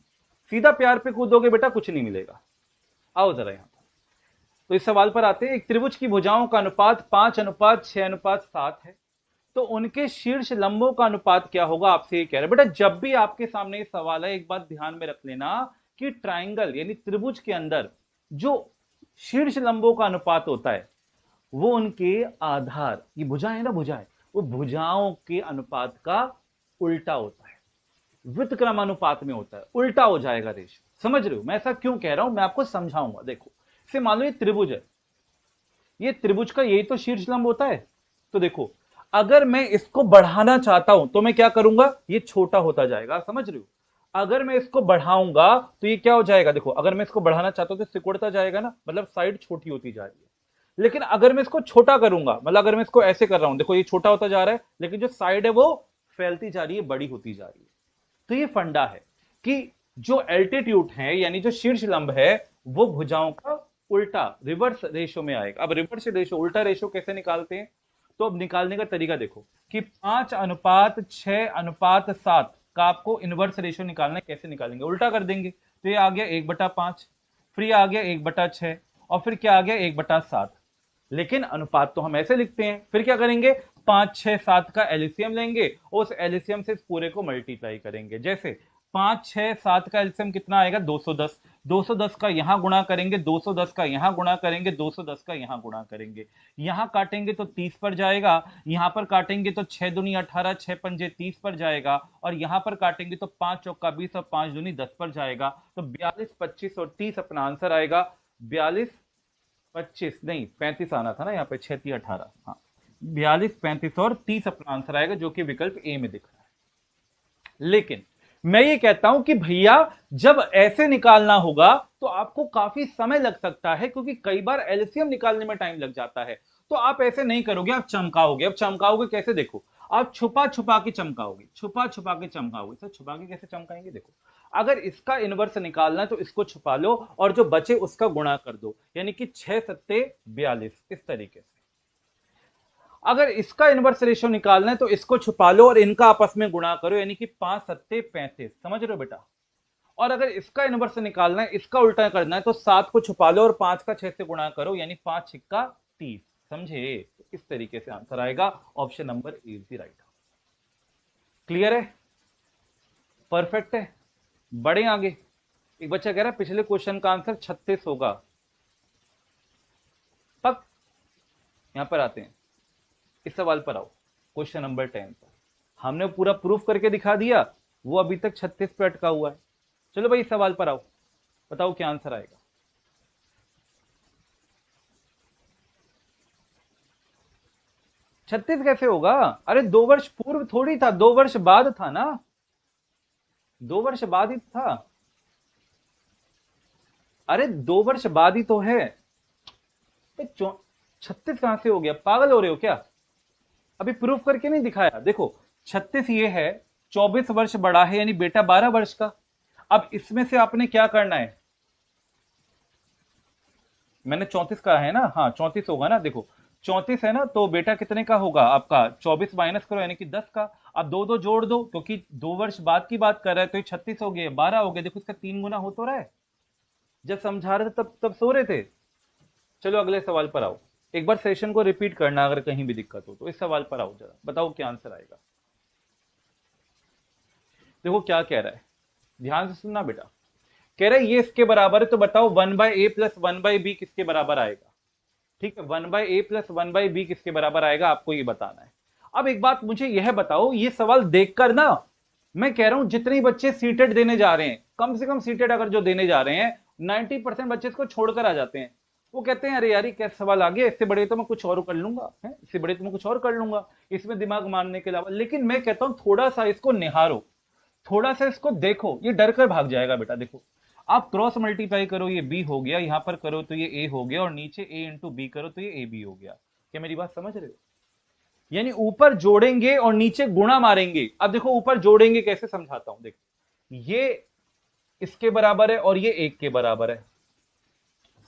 सीधा प्यार पे कूदोगे बेटा कुछ नहीं मिलेगा। आओ जरा यहां पर, तो इस सवाल पर आते हैं, एक त्रिभुज की भुजाओं का अनुपात 5:6:7 है, तो उनके शीर्ष लंबों का अनुपात क्या होगा, आपसे ये कह रहे बेटा, जब भी आपके सामने ये सवाल है एक बात ध्यान में रख लेना कि ट्राइंगल यानी त्रिभुज के अंदर जो शीर्ष लंबों का अनुपात होता है वो उनके आधार, ये भुजा है ना, भुजा है, वो भुजाओं के अनुपात का उल्टा होता है, व्युत्क्रमानुपात में होता है, उल्टा हो जाएगा रेशो, समझ रहे हो मैं ऐसा क्यों कह रहा हूं, मैं आपको समझाऊंगा। देखो इसे मान लो ये त्रिभुज है, ये त्रिभुज का यही तो शीर्ष लंब होता है, तो देखो अगर मैं इसको बढ़ाना चाहता हूं तो मैं क्या करूंगा, ये छोटा होता जाएगा, समझ रहे हो, अगर मैं इसको बढ़ाऊंगा तो ये क्या हो जाएगा, देखो अगर मैं इसको बढ़ाना चाहता हूं तो सिकुड़ता जाएगा ना, मतलब साइड छोटी होती जा रही है, लेकिन अगर मैं इसको छोटा करूंगा, मतलब अगर मैं इसको ऐसे कर रहा हूं, देखो ये छोटा होता जा रहा है, लेकिन जो साइड है वो फैलती जा रही है, बड़ी होती जा रही है। तो ये फंडा है कि जो एल्टीट्यूड है यानी जो शीर्ष लंब है वो भुजाओं का उल्टा रिवर्स रेशो में आएगा। अब रिवर्स रेशो उल्टा रेशो कैसे निकालते हैं, तो अब निकालने का तरीका देखो कि 5:6:7 का आपको इनवर्स रेशो निकालना है, कैसे निकालेंगे, उल्टा कर देंगे, तो ये आ गया 1/5, फिर ये आ गया 1/6, और फिर क्या आ गया 1/7, लेकिन अनुपात तो हम ऐसे लिखते हैं, फिर क्या करेंगे 5-6-7 का एलसीएम लेंगे, उस एलसीएम से इस पूरे को मल्टीप्लाई करेंगे, जैसे 5-6-7 का एलसीएम कितना आएगा 210, 210 का यहां गुणा करेंगे, 210 का यहां गुणा करेंगे, 210 का यहां गुणा करेंगे, यहां काटेंगे तो 30 पर जाएगा, यहां पर काटेंगे तो 6 दूनी 18, 6 पंजे 30 पर जाएगा, और यहां पर काटेंगे तो 5 चौका 20 और 5 दूनी 10 पर जाएगा, तो 42, 25 और 30 अपना आंसर आएगा। 42, 25 नहीं 35 आना था ना यहाँ पे, 6 18, हाँ 42, 35 और 30 अपना आंसर आएगा, जो कि विकल्प ए में दिख रहा है। लेकिन मैं ये कहता हूं कि भैया जब ऐसे निकालना होगा तो आपको काफी समय लग सकता है, क्योंकि कई बार एलसीएम निकालने में टाइम लग जाता है, तो आप ऐसे नहीं करोगे, आप चमकाओगे। अब चमकाओगे कैसे, देखो आप छुपा छुपा के चमकाओगे, छुपा छुपा के चमकाओगे, तो छुपा के कैसे चमकाएंगे, देखो अगर इसका इनवर्स निकालना है तो इसको छुपा लो और जो बचे उसका गुणा कर दो, यानी कि 6 सत्ते 42, इस तरीके से, अगर इसका इनवर्स रेशियो निकालना है तो इसको छुपा लो और इनका आपस में गुणा करो, यानी कि 5 सत्ते 35, समझ रहे हो बेटा। और अगर इसका इनवर्स निकालना है, इसका उल्टा करना है, तो 7 को छुपा लो और 5 का 6 से गुणा करो, यानी 5 छिक्का 30, समझे। तो इस तरीके से आंसर आएगा, option number A is the right. Clear है, परफेक्ट है। बढ़े आगे। एक बच्चा कह रहा है पिछले क्वेश्चन का आंसर 36 होगा। पक यहां पर आते हैं, इस सवाल पर आओ, क्वेश्चन नंबर 10 पर। हमने पूरा प्रूफ करके दिखा दिया, वो अभी तक 36 पे अटका हुआ है। चलो भाई इस सवाल पर आओ, बताओ क्या आंसर आएगा। 36 कैसे होगा? अरे 2 वर्ष पूर्व थोड़ी था, 2 वर्ष बाद था ना, 2 वर्ष बाद ही था। अरे 2 वर्ष बाद ही तो है। 36 कहां से हो गया, पागल हो रहे हो क्या? अभी प्रूफ करके नहीं दिखाया। देखो 36 ये है, 24 वर्ष बड़ा है, यानी बेटा 12 वर्ष का। अब इसमें से आपने क्या करना है, मैंने 34 कहा है ना, हाँ 34 होगा ना। देखो 34 है ना, तो बेटा कितने का होगा आपका, 24 माइनस करो यानी कि 10 का। अब दो दो जोड़ दो, क्योंकि 2 वर्ष बाद की बात कर रहा है, तो ये 36 हो गया, 12 हो गया। देखो इसका 3 गुना हो तो रहा है। जब समझा रहे थे तब तब सो रहे थे। चलो अगले सवाल पर आओ, एक बार सेशन को रिपीट करना अगर कहीं भी दिक्कत हो तो। इस सवाल पर आओ जरा, बताओ क्या आंसर आएगा। देखो क्या कह रहा है, ध्यान से सुनना बेटा। कह रहा है ये इसके बराबर है, तो बताओ 1/a प्लस 1/b किसके बराबर आएगा। ठीक है, 1/a प्लस 1/b किसके बराबर आएगा, आपको ये बताना है। अब एक बात मुझे यह बताओ, ये सवाल देखकर ना मैं कह रहा हूं जितने बच्चे सीटेड देने जा रहे हैं, कम से कम सीटेड अगर जो देने जा रहे हैं, 90% बच्चे इसको छोड़कर आ जाते हैं। वो कहते हैं अरे यार ये कैसा सवाल आ गया, इससे बड़े तो मैं कुछ और कर लूंगा, है इससे बड़े तो मैं कुछ और कर लूंगा, इसमें दिमाग मारने के अलावा। लेकिन मैं कहता हूं थोड़ा सा इसको निहारो, थोड़ा सा इसको देखो, ये डर कर भाग जाएगा बेटा। देखो आप क्रॉस मल्टीप्लाई करो, ये बी हो गया, यहां पर करो तो ये ए हो गया, और नीचे ए इंटू बी करो तो ये ए बी हो गया। क्या मेरी बात समझ रहे हो? यानी ऊपर जोड़ेंगे और नीचे गुणा मारेंगे। अब देखो ऊपर जोड़ेंगे कैसे, समझाता हूं। देखो ये इसके बराबर है और ये एक के बराबर है,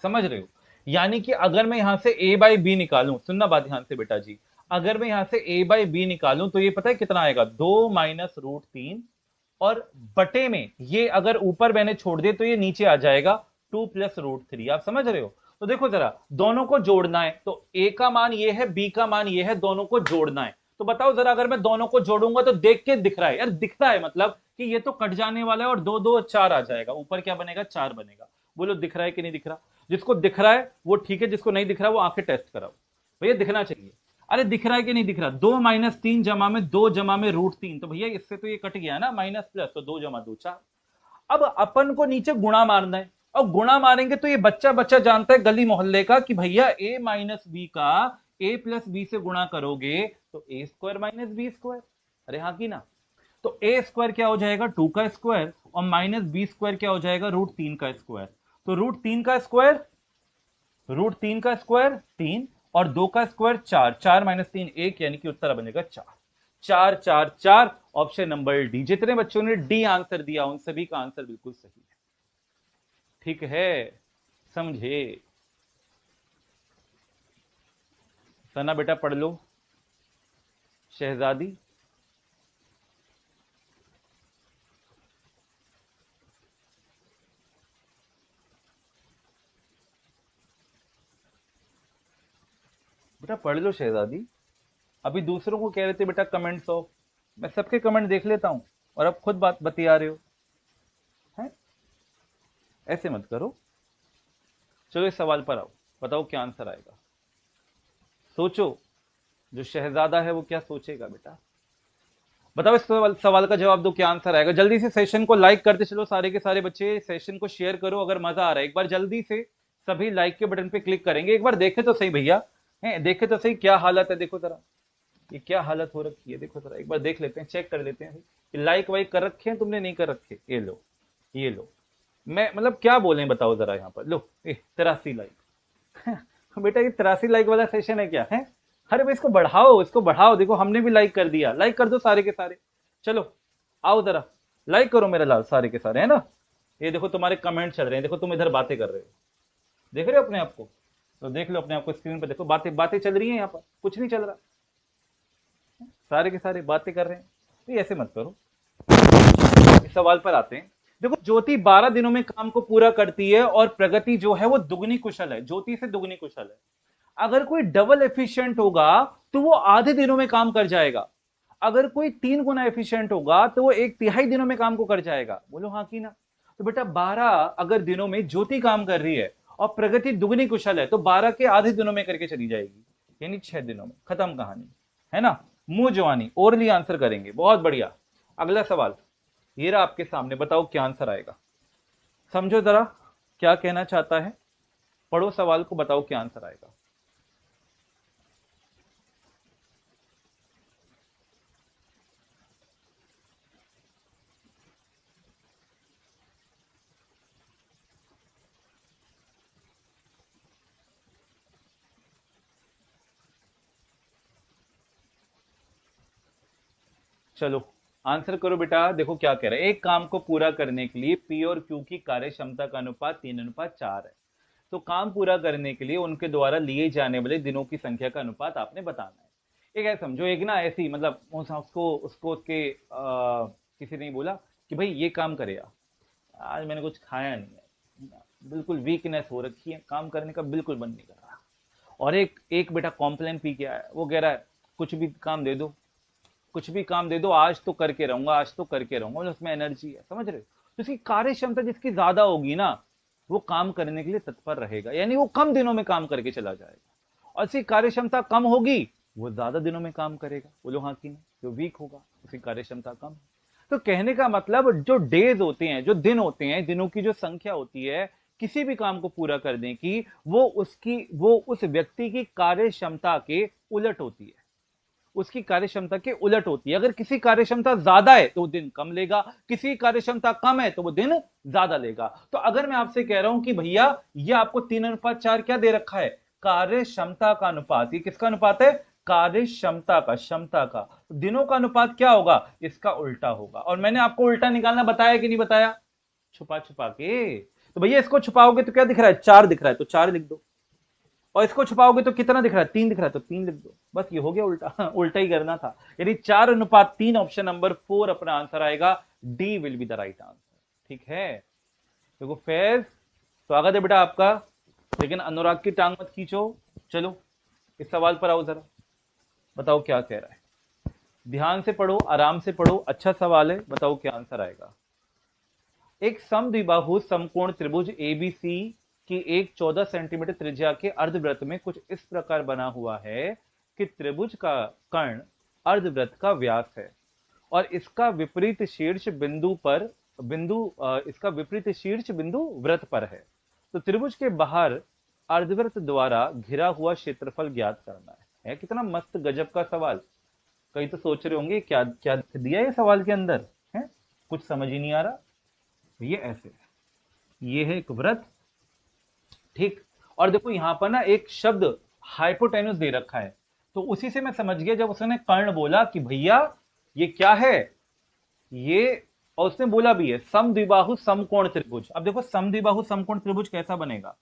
समझ रहे हो। यानी कि अगर मैं यहां से a बाई बी निकालूं, सुनना बात ध्यान से बेटा जी, अगर मैं यहां से a बाई बी निकालूं तो ये पता है कितना आएगा, 2 माइनस रूट 3, और बटे में ये अगर ऊपर मैंने छोड़ दिए तो ये नीचे आ जाएगा 2 प्लस रूट 3। आप समझ रहे हो। तो देखो जरा दोनों को जोड़ना है, तो a का मान ये है, b का मान ये है, दोनों को जोड़ना है। तो बताओ जरा, अगर मैं दोनों को जोड़ूंगा तो देख के दिख रहा है यार, दिखता है मतलब कि ये तो कट जाने वाला है, और 2 2 4 आ जाएगा, ऊपर क्या बनेगा, 4 बनेगा। बोलो दिख रहा है कि नहीं दिख रहा? जिसको दिख रहा है वो ठीक है, जिसको नहीं दिख रहा वो आंखें टेस्ट कराओ। भैया दिखना चाहिए। अरे दिख रहा है कि नहीं दिख रहा, 2 माइनस 3 जमा में 2 जमा में रूट 3, तो भैया इससे तो ये कट गया ना, माइनस प्लस, तो 2 जमा 2 4। अब अपन को नीचे गुणा मारना है, और गुणा मारेंगे तो ये बच्चा बच्चा जानता है गली मोहल्ले का कि भैया a माइनस बी का a प्लस बी से गुणा करोगे तो a square minus B square. अरे हाँ की ना। तो a स्क्वायर क्या हो जाएगा, 2 का स्क्वायर, और माइनस बी स्क्वायर क्या हो जाएगा, रूट 3 का स्क्वायर। तो रूट 3 का स्क्वायर, रूट 3 का स्क्वायर 3, और 2 का स्क्वायर 4, 4 माइनस 3 1, यानी कि उत्तर बनेगा 4। 4 4 4, ऑप्शन नंबर डी। जितने बच्चों ने डी आंसर दिया उन सभी का आंसर बिल्कुल सही है। ठीक है, समझे। सना बेटा पढ़ लो, शहजादी। बेटा पढ़ लो शहजादी। अभी दूसरों को कह रहे थे बेटा कमेंट्स ऑफ, मैं सबके कमेंट देख लेता हूं, और अब खुद बात बतिया रहे हो, हैं? ऐसे मत करो। चलो इस सवाल पर आओ, बताओ क्या आंसर आएगा। सोचो, जो शहजादा है वो क्या सोचेगा बेटा, बताओ इस सवाल का जवाब दो, क्या आंसर आएगा। जल्दी से सेशन को लाइक करते चलो, सारे के सारे बच्चे सेशन को शेयर करो अगर मजा आ रहा है। एक बार जल्दी से सभी लाइक के बटन पे क्लिक करेंगे, एक बार देखे तो सही भैया, हैं देखे तो सही क्या हालत है। देखो जरा ये क्या हालत हो रखी है, देखो जरा एक बार देख लेते हैं, चेक कर लेते हैं कि लाइक वाइक कर रखे हैं तुमने, नहीं कर रखे। ये लो, ये लो, मैं मतलब क्या बोले बताओ जरा। यहाँ पर लो 83 लाइक बेटा ये 83 लाइक वाला सेशन है क्या है? अरे भाई इसको बढ़ाओ, इसको बढ़ाओ। देखो हमने भी लाइक कर दिया, लाइक कर दो सारे के सारे। चलो आओ जरा लाइक करो मेरे लाल, सारे के सारे, है ना। ये देखो तुम्हारे कमेंट चल रहे हैं, देखो तुम इधर बातें कर रहे हो, देख रहे हो अपने आप को, तो देख लो अपने आप को स्क्रीन पर, देखो बातें बातें चल रही है, यहाँ पर कुछ नहीं चल रहा। सारे के सारे बातें कर रहे हैं, तो ऐसे मत करो। इस सवाल पर आते हैं। देखो, ज्योति 12 दिनों में काम को पूरा करती है और प्रगति जो है वो दुगनी कुशल है, ज्योति से दुगनी कुशल है। अगर कोई डबल एफिशिएंट होगा तो वो आधे दिनों में काम कर जाएगा। अगर कोई 3 गुना एफिशिएंट होगा तो वो 1/3 दिनों में काम को कर जाएगा। बोलो हाँ कि ना। तो बेटा 12 अगर दिनों में ज्योति काम कर रही है और प्रगति दुगनी कुशल है तो 12 के आधे दिनों में करके चली जाएगी, यानी 6 दिनों में खत्म कहानी, है ना। मुंह जवानी ओरली आंसर करेंगे, बहुत बढ़िया। अगला सवाल ये रहा आपके सामने, बताओ क्या आंसर आएगा। समझो जरा क्या कहना चाहता है, पढ़ो सवाल को, बताओ क्या आंसर आएगा। चलो आंसर करो बेटा। देखो क्या कह रहा है, एक काम को पूरा करने के लिए पी और क्यू की कार्य क्षमता का अनुपात 3:4 है। तो काम पूरा करने के लिए उनके द्वारा लिए जाने वाले दिनों की संख्या का अनुपात आपने बताना है। एक ऐसा समझो, एक ना ऐसी मतलब उसको उसको उसके किसी ने बोला कि भाई ये काम करे यार, आज मैंने कुछ खाया नहीं है, बिल्कुल वीकनेस हो रखी है, काम करने का बिल्कुल मन नहीं कर रहा। और एक एक बेटा कॉम्प्लेन पी के आया, वो कह रहा है कुछ भी काम दे दो, कुछ भी काम दे दो, आज तो करके रहूंगा, आज तो करके रहूंगा, मतलब उसमें एनर्जी है, समझ रहे हो। तो उसकी कार्य क्षमता जिसकी ज्यादा होगी ना, वो काम करने के लिए तत्पर रहेगा, यानी वो कम दिनों में काम करके चला जाएगा। और उसकी कार्य क्षमता कम होगी, वो ज्यादा दिनों में काम करेगा। बोलो हाँ कि नहीं। जो वीक होगा उसकी कार्य क्षमता कम। तो कहने का मतलब जो डेज होते हैं, जो दिन होते हैं, दिनों की जो संख्या होती है किसी भी काम को पूरा करने की, वो उस व्यक्ति की कार्य क्षमता के उलट होती है, उसकी कार्यक्षमता के उलट होती है। अगर किसी कार्यक्षमता ज्यादा है तो वो दिन कम लेगा, किसी कार्यक्षमता कम है तो वो दिन ज्यादा लेगा। तो अगर मैं आपसे कह रहा हूं कि भैया ये आपको 3:4 क्या दे रखा है, कार्य क्षमता का अनुपात, ये किसका अनुपात है, कार्य क्षमता का, क्षमता का। दिनों का अनुपात क्या होगा, इसका उल्टा होगा। और मैंने आपको उल्टा निकालना बताया कि नहीं बताया, छुपा छुपा के। तो भैया इसको छुपाओगे तो क्या दिख रहा है, 4 दिख रहा है, तो 4 लिख दो। और इसको छुपाओगे तो कितना दिख रहा है, 3 दिख रहा है, तो 3 लिख दो। बस ये हो गया उल्टा। उल्टा ही करना था, यानी 4:3, ऑप्शन नंबर 4 अपना आंसर आएगा। D will be the right answer. ठीक है, देखो फैज स्वागत है बेटा आपका, लेकिन अनुराग की टांग मत खींचो। चलो इस सवाल पर आओ जरा, बताओ क्या कह रहा है। ध्यान से पढ़ो, आराम से पढ़ो, अच्छा सवाल है, बताओ क्या आंसर आएगा। एक समद्विबाहु समकोण त्रिभुज एबीसी की एक 14 सेंटीमीटर त्रिज्या के अर्धवृत्त में कुछ इस प्रकार बना हुआ है कि त्रिभुज का कर्ण अर्धवृत्त का व्यास है और इसका विपरीत शीर्ष बिंदु पर इसका विपरीत शीर्ष बिंदु वृत्त पर है। तो त्रिभुज के बाहर अर्धवृत्त द्वारा घिरा हुआ क्षेत्रफल ज्ञात करना है। कितना मस्त गजब का सवाल। कई तो सोच रहे होंगे क्या क्या दिया है सवाल के अंदर, है कुछ समझ ही नहीं आ रहा। ये ऐसे, ये है एक वृत्त, ठीक। और देखो यहां पर ना एक शब्द हाइपोटेन्यूस दे रखा है, तो उसी से मैं समझ गया जब उसने कर्ण बोला कि भैया ये क्या है ये। और उसने बोला भी है समद्विबाहु समकोण त्रिभुज। अब देखो समद्विबाहु समकोण त्रिभुज कैसा बनेगा,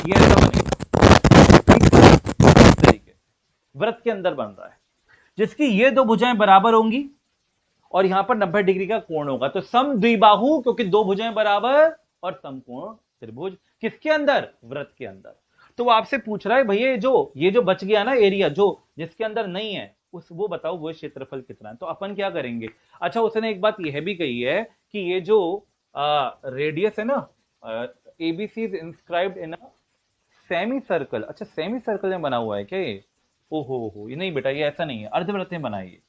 ये ऐसा बनेगा, इस तरीके वृत्त के अंदर बन रहा है, जिसकी ये दो भुजाएं बराबर होंगी और यहां पर 90 डिग्री का कोण होगा। तो समद्विबाहु क्योंकि दो भुजाएं बराबर, और समकोण त्रिभुज किसके अंदर, वृत्त के अंदर। तो वो आपसे पूछ रहा है भैया ये जो बच गया ना एरिया, जो जिसके अंदर नहीं है उस वो बताओ वो क्षेत्रफल कितना है। तो अपन क्या करेंगे, अच्छा उसने एक बात यह भी कही है कि ये जो रेडियस है ना, ABC is inscribed in a semi circle. अच्छा सेमी सर्कल में बना हुआ है क्या ये, ओहो ये नहीं बेटा, ये ऐसा नहीं है, अर्धवृत्त में बना है ये।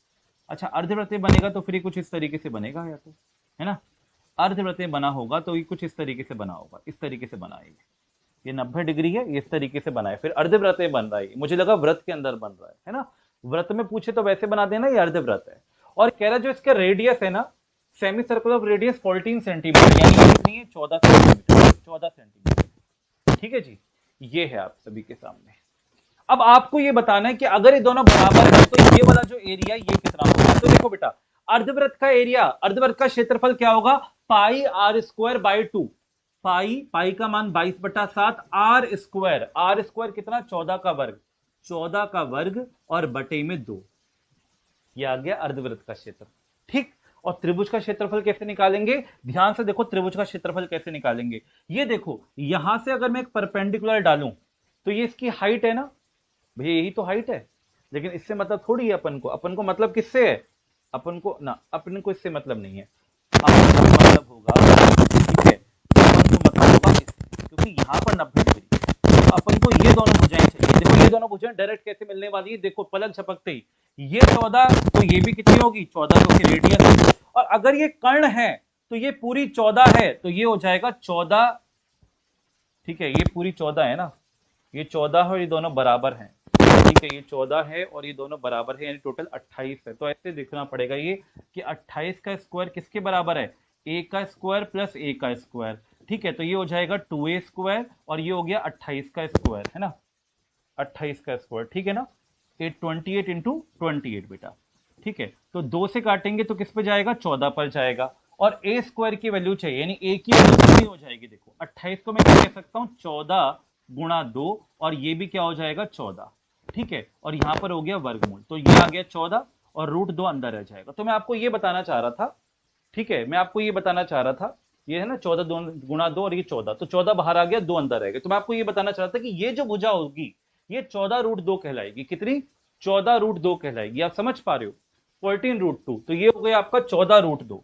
अच्छा अर्धवृत्त बनेगा तो फिर ये कुछ इस तरीके से बनेगा, या तो है ना, अर्धवृत्त बना होगा तो ये कुछ इस तरीके से बना होगा, इस तरीके से बना है ये 90 डिग्री है, ये इस तरीके से बना है, फिर अर्धवृत्त बन रहा है। मुझे लगा वृत्त के अंदर बन रहा है ना। वृत्त में पूछे तो वैसे बना देना, ये अर्धवृत्त है। और कह रहा जो इसका रेडियस है ना, semi circle of radius 14 centimetre, यानी कितनी है 14 सेंटीमीटर, 14 सेंटीमीटर। ठीक है जी, ये है आप सभी के सामने। अब आपको ये बताना है कि अगर ये दोनों बराबर है तो ये वाला जो एरिया ये कितना होगा। तो देखो बेटा अर्धवृत्त का एरिया, अर्धवृत्त का क्षेत्रफल क्या होगा, पाई आर स्क्वायर बाई 2। पाई का मान 22/7, आर स्क्वायर कितना 14 का वर्ग, 14 का वर्ग और बटे में 2, ये आ गया अर्धवृत्त का क्षेत्र, ठीक। और त्रिभुज का क्षेत्रफल कैसे निकालेंगे, ध्यान से देखो त्रिभुज का क्षेत्रफल कैसे निकालेंगे। ये देखो यहां से अगर मैं एक परपेंडिकुलर डालूं तो ये इसकी हाइट है ना भैया, यही तो हाइट है, लेकिन इससे मतलब थोड़ी है अपन को मतलब किससे है, अपन को इससे मतलब नहीं है, अपन को मतलब होगा, ठीक है, अपन को मतलब होगा इससे, क्योंकि यहाँ पर 90 डिग्री, तो अपन को ये दोनों भुजाएं चाहिए। देखो ये दोनों भुजाएं डायरेक्ट कैसे मिलने वाली है, देखो पलक झपकते ही ये 14, तो ये भी कितनी होगी 14, जो कि रेडियस, और अगर ये कर्ण है तो ये पूरी 14 है, तो ये हो जाएगा 14, ठीक है, ये पूरी 14 है ना, ये 14 है और ये दोनों बराबर हैं, ठीक है, ये 14 है और ये दोनों बराबर है, यानी टोटल 28 है। तो ऐसे देखना पड़ेगा ये कि 28 का स्क्वायर किसके बराबर है, a का स्क्वायर प्लस a का स्क्वायर, ठीक है, तो ये हो जाएगा 2a स्क्वायर और ये हो गया 28 का स्क्वायर, है ना, 28 का स्क्वायर, ठीक है ना, 28 इंटू 28 बेटा, ठीक है। तो 2 से काटेंगे तो किस पे जाएगा, 14 पर जाएगा, और a स्क्वायर की वैल्यू चाहिए, यानी a की वैल्यू कितनी हो जाएगी, देखो 28 को मैं क्या कह सकता हूँ 14 गुणा 2, और ये भी क्या हो जाएगा 14, ठीक है, और यहां पर हो गया वर्गमूल, तो ये आ गया 14 और √2 अंदर रह जाएगा। तो मैं आपको ये बताना चाह रहा था, ठीक है, मैं आपको ये बताना चाह रहा था, ये है ना 14 गुणा 2 और ये 14, तो 14 बाहर आ गया, 2 अंदर रह गए। तो मैं आपको ये बताना चाह रहा था कि ये जो भुजा होगी ये 14 √2 कहलाएगी, कितनी, 14 √2 कहलाएगी, आप समझ पा रहे हो, 14 √2, तो ये हो गया आपका 14 √2,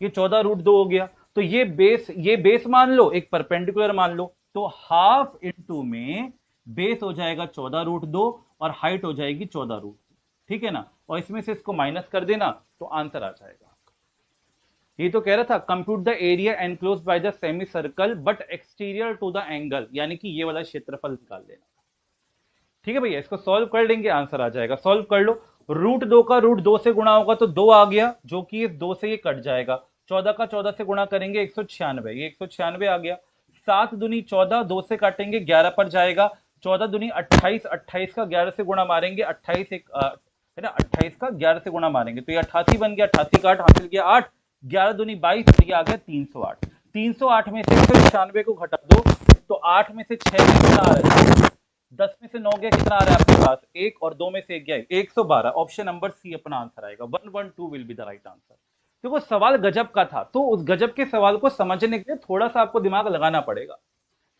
ये 14 √2 हो गया। तो ये बेस मान लो, एक परपेंडिकुलर मान लो, तो हाफ इंटू में बेस हो जाएगा 14 √2 और हाइट हो जाएगी 14 √2, ठीक है ना, और इसमें से इसको माइनस कर देना तो आंसर आ जाएगा। ये तो कह रहा था compute the area enclose by the semi circle but exterior to the angle, यानी कि ये वाला क्षेत्रफल निकाल लेना, ठीक है भैया, इसको सॉल्व कर लेंगे आंसर आ जाएगा। सॉल्व कर लो, √2 का √2 से गुणा होगा तो 2 आ गया, जो कि इस 2 से ये कट जाएगा, 14 का 14 से गुणा करेंगे 196, ये 196 आ गया, 7 दूनी 14, 2 से काटेंगे 11 पर जाएगा, 14 दूनी 28, 28 का 11 से गुणा मारेंगे, 28 एक है ना, 28 का 11 से गुणा मारेंगे तो ये 88 बन गया, 88 का 8 हासिल किया 8, 11 दूनी 22, ये आ गया 308, 308 में से 196 को घटा दो तो 8 में से 6 कितना आ रहा है, 10 में से 9 गया, कितना आ रहा है आपके पास, 1, और 2 में से 1 गया 112, ऑप्शन नंबर सी अपना आंसर आएगा, 112 will be the right answer. देखो सवाल गजब का था, तो उस गजब के सवाल को समझने के लिए थोड़ा सा आपको दिमाग लगाना पड़ेगा,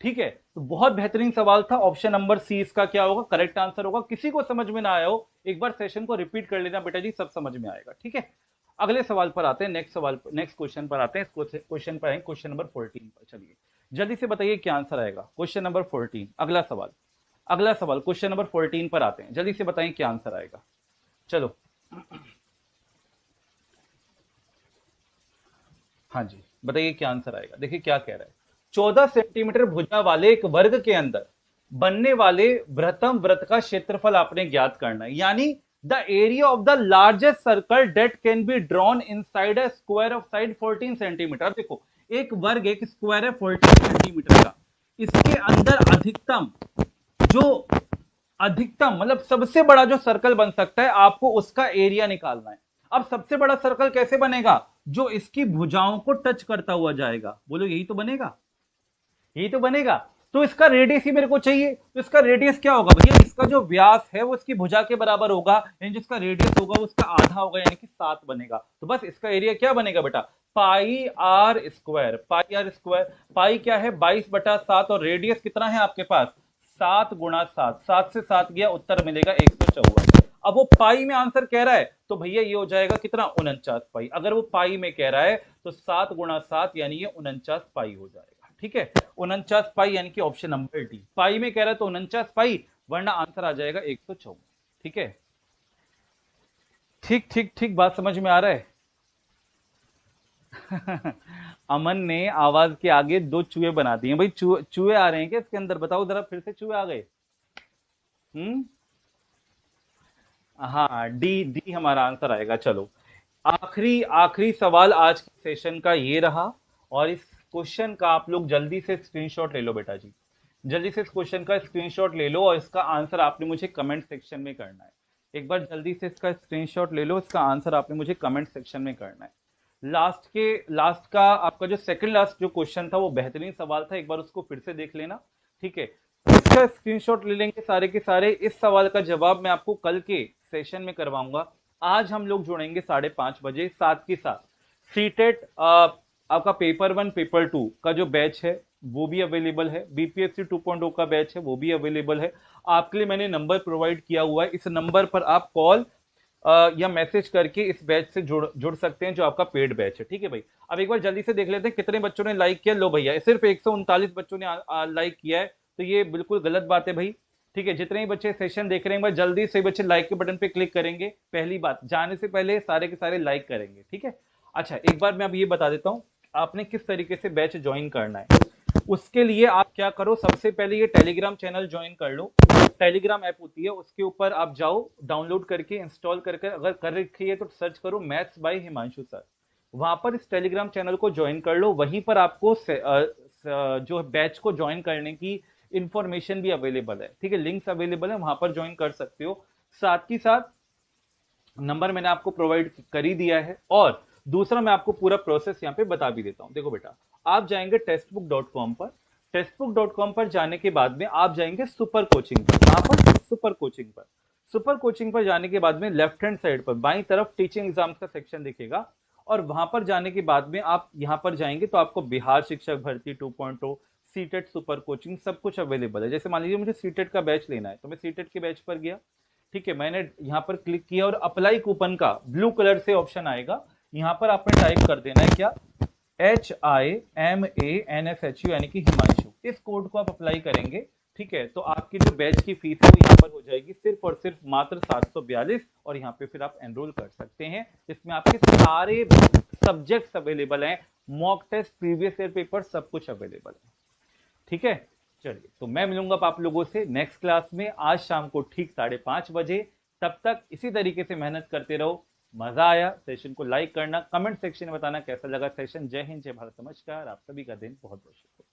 ठीक है, तो बहुत बेहतरीन सवाल था, ऑप्शन नंबर सी इसका क्या होगा, करेक्ट आंसर होगा। किसी को समझ में ना आया हो एक बार सेशन को रिपीट कर लेना बेटा जी, सब समझ में आएगा, ठीक है। अगले सवाल पर आते हैं, नेक्स्ट क्वेश्चन पर आते हैं, क्वेश्चन पर आएंगे, क्वेश्चन नंबर 14 पर। चलिए जल्दी से बताइए क्या आंसर आएगा, क्वेश्चन नंबर 14, अगला सवाल क्वेश्चन नंबर 14 पर आते हैं, जल्दी से बताइए क्या आंसर आएगा। चलो हाँ जी बताइए क्या आंसर आएगा, देखिए क्या कह रहा है, 14 सेंटीमीटर भुजा वाले एक वर्ग के अंदर बनने वाले वृहत्तम वृत्त का क्षेत्रफल आपने ज्ञात करना है, यानी the area of the largest circle date can be drawn inside a square of side 14 centimetre. देखो एक वर्ग एक स्क्वायर है 14 सेंटीमीटर का, इसके अंदर अधिकतम मतलब सबसे बड़ा जो सर्कल बन सकता है आपको उसका एरिया निकालना है। अब सबसे बड़ा सर्कल कैसे बनेगा, जो इसकी भुजाओं को टच करता हुआ जाएगा, बोलो यही तो बनेगा, यही तो बनेगा, तो इसका रेडियस ही मेरे को चाहिए, तो इसका रेडियस क्या होगा भैया, इसका जो व्यास है वो इसकी भुजा के बराबर होगा, यानी जिसका रेडियस होगा वो उसका आधा होगा, यानी कि 7 बनेगा, तो बस इसका एरिया क्या बनेगा बेटा, पाई आर स्क्वायर, पाई क्या है 22/7 और रेडियस कितना है आपके पास 7 गुणा 7, 7 से 7 गया, उत्तर मिलेगा 154। अब वो पाई में आंसर कह रहा है तो भैया ये हो जाएगा कितना 49 पाई, अगर वो पाई में कह रहा है तो 7 गुणा 7 यानी ये 49 पाई हो जाएगा, ठीक है, 49 पाई, यानी कि ऑप्शन नंबर डी, पाई में कह रहा है तो 49 पाई, वरना आंसर आ जाएगा 154, ठीक है, ठीक ठीक ठीक, बात समझ में आ रहा है। अमन ने आवाज के आगे 2 चूहे बना दिए भाई, चूहे आ रहे हैं क्या इसके अंदर, बताओ जरा फिर से, चूहे आ गए, हाँ डी डी हमारा आंसर आएगा। चलो आखिरी आखिरी सवाल आज के सेशन का ये रहा, और इस क्वेश्चन का आप लोग जल्दी से स्क्रीनशॉट ले लो बेटा जी, जल्दी से इस क्वेश्चन का स्क्रीनशॉट ले लो और इसका आंसर आपने मुझे कमेंट सेक्शन में करना है, एक बार जल्दी से इसका स्क्रीनशॉट ले लो, इसका आंसर आपने मुझे कमेंट सेक्शन में करना है। लास्ट का आपका जो सेकंड लास्ट जो क्वेश्चन था वो बेहतरीन सवाल था, एक बार उसको फिर से देख लेना, ठीक है, इसका स्क्रीनशॉट ले लेंगे सारे के सारे, इस सवाल का जवाब मैं आपको कल के सेशन में करवाऊंगा, आज हम लोग जुड़ेंगे 5:30 बजे। साथ के साथ सीटेट आपका पेपर 1 पेपर 2 का जो बैच है वो भी अवेलेबल है, बीपीएससी 2.0 का बैच है वो भी अवेलेबल है। आपके लिए मैंने नंबर प्रोवाइड किया हुआ है, इस नंबर पर आप कॉल या मैसेज करके इस बैच से जुड़ सकते हैं, जो आपका पेड बैच है। ठीक है भाई, अब एक बार जल्दी से देख लेते हैं कितने बच्चों ने लाइक किया। लो भैया, सिर्फ 139 बच्चों ने लाइक किया है, तो ये बिल्कुल गलत बात है भाई। ठीक है, जितने ही बच्चे सेशन देख रहे हैं, एक बार जल्दी से बच्चे लाइक के बटन पे क्लिक करेंगे। पहली बात, जाने से पहले सारे के सारे लाइक करेंगे। ठीक है, अच्छा एक बार मैं अब ये बता देता हूँ आपने किस तरीके से बैच ज्वाइन करना है। उसके लिए आप क्या करो, सबसे पहले ये टेलीग्राम चैनल ज्वाइन कर लो। टेलीग्राम ऐप होती है, उसके ऊपर आप जाओ, डाउनलोड करके इंस्टॉल करके, अगर कर रखी है तो सर्च करो मैथ्स बाय हिमांशु सर। वहां पर इस टेलीग्राम चैनल को ज्वाइन कर लो। वहीं पर आपको जो बैच को ज्वाइन करने की इंफॉर्मेशन भी अवेलेबल है। ठीक है, लिंक्स अवेलेबल है, वहां पर ज्वाइन कर सकते हो। साथ ही साथ नंबर मैंने आपको प्रोवाइड कर ही दिया है। और दूसरा, मैं आपको पूरा प्रोसेस यहाँ पे बता भी देता हूँ। देखो बेटा, आप जाएंगे टेक्स्टबुक.com पर। टेक्स्टबुक.com पर जाने के बाद में आप जाएंगे सुपर कोचिंग पर। कहां पर? सुपर कोचिंग पर। सुपर कोचिंग पर जाने के बाद में लेफ्ट हैंड साइड पर बाईं तरफ टीचिंग एग्जाम्स का सेक्शन दिखेगा। और वहां पर जाने के बाद में आप यहाँ पर जाएंगे तो आपको बिहार शिक्षक भर्ती 2.0, सीटेट सुपर कोचिंग सब कुछ अवेलेबल है। जैसे मान लीजिए मुझे सीटेट का बैच लेना है, तो मैं सीटेट के बैच पर गया। ठीक है, मैंने यहाँ पर क्लिक किया और अप्लाई कूपन का ब्लू कलर से ऑप्शन आएगा। यहाँ पर आपने टाइप कर देना है क्या, HIMANSHU, यानी कि हिमांशु। इस कोड को आप अप्लाई करेंगे। ठीक है, तो आपकी जो बैच की फीस है वो यहाँ पर हो जाएगी सिर्फ और सिर्फ मात्र 742। और यहाँ पे फिर आप एनरोल कर सकते हैं, जिसमें आपके सारे सब्जेक्ट्स अवेलेबल हैं, mock test, previous year paper, सब कुछ अवेलेबल है। ठीक है, चलिए, तो मैं मिलूंगा आप लोगों से नेक्स्ट क्लास में आज शाम को ठीक 5:30 बजे। तब तक इसी तरीके से मेहनत करते रहो। मजा आया सेशन को लाइक करना, कमेंट सेक्शन में बताना कैसा लगा सेशन। जय हिंद, जय भारत, नमस्कार। आप सभी का दिन बहुत बहुत शुभ हो।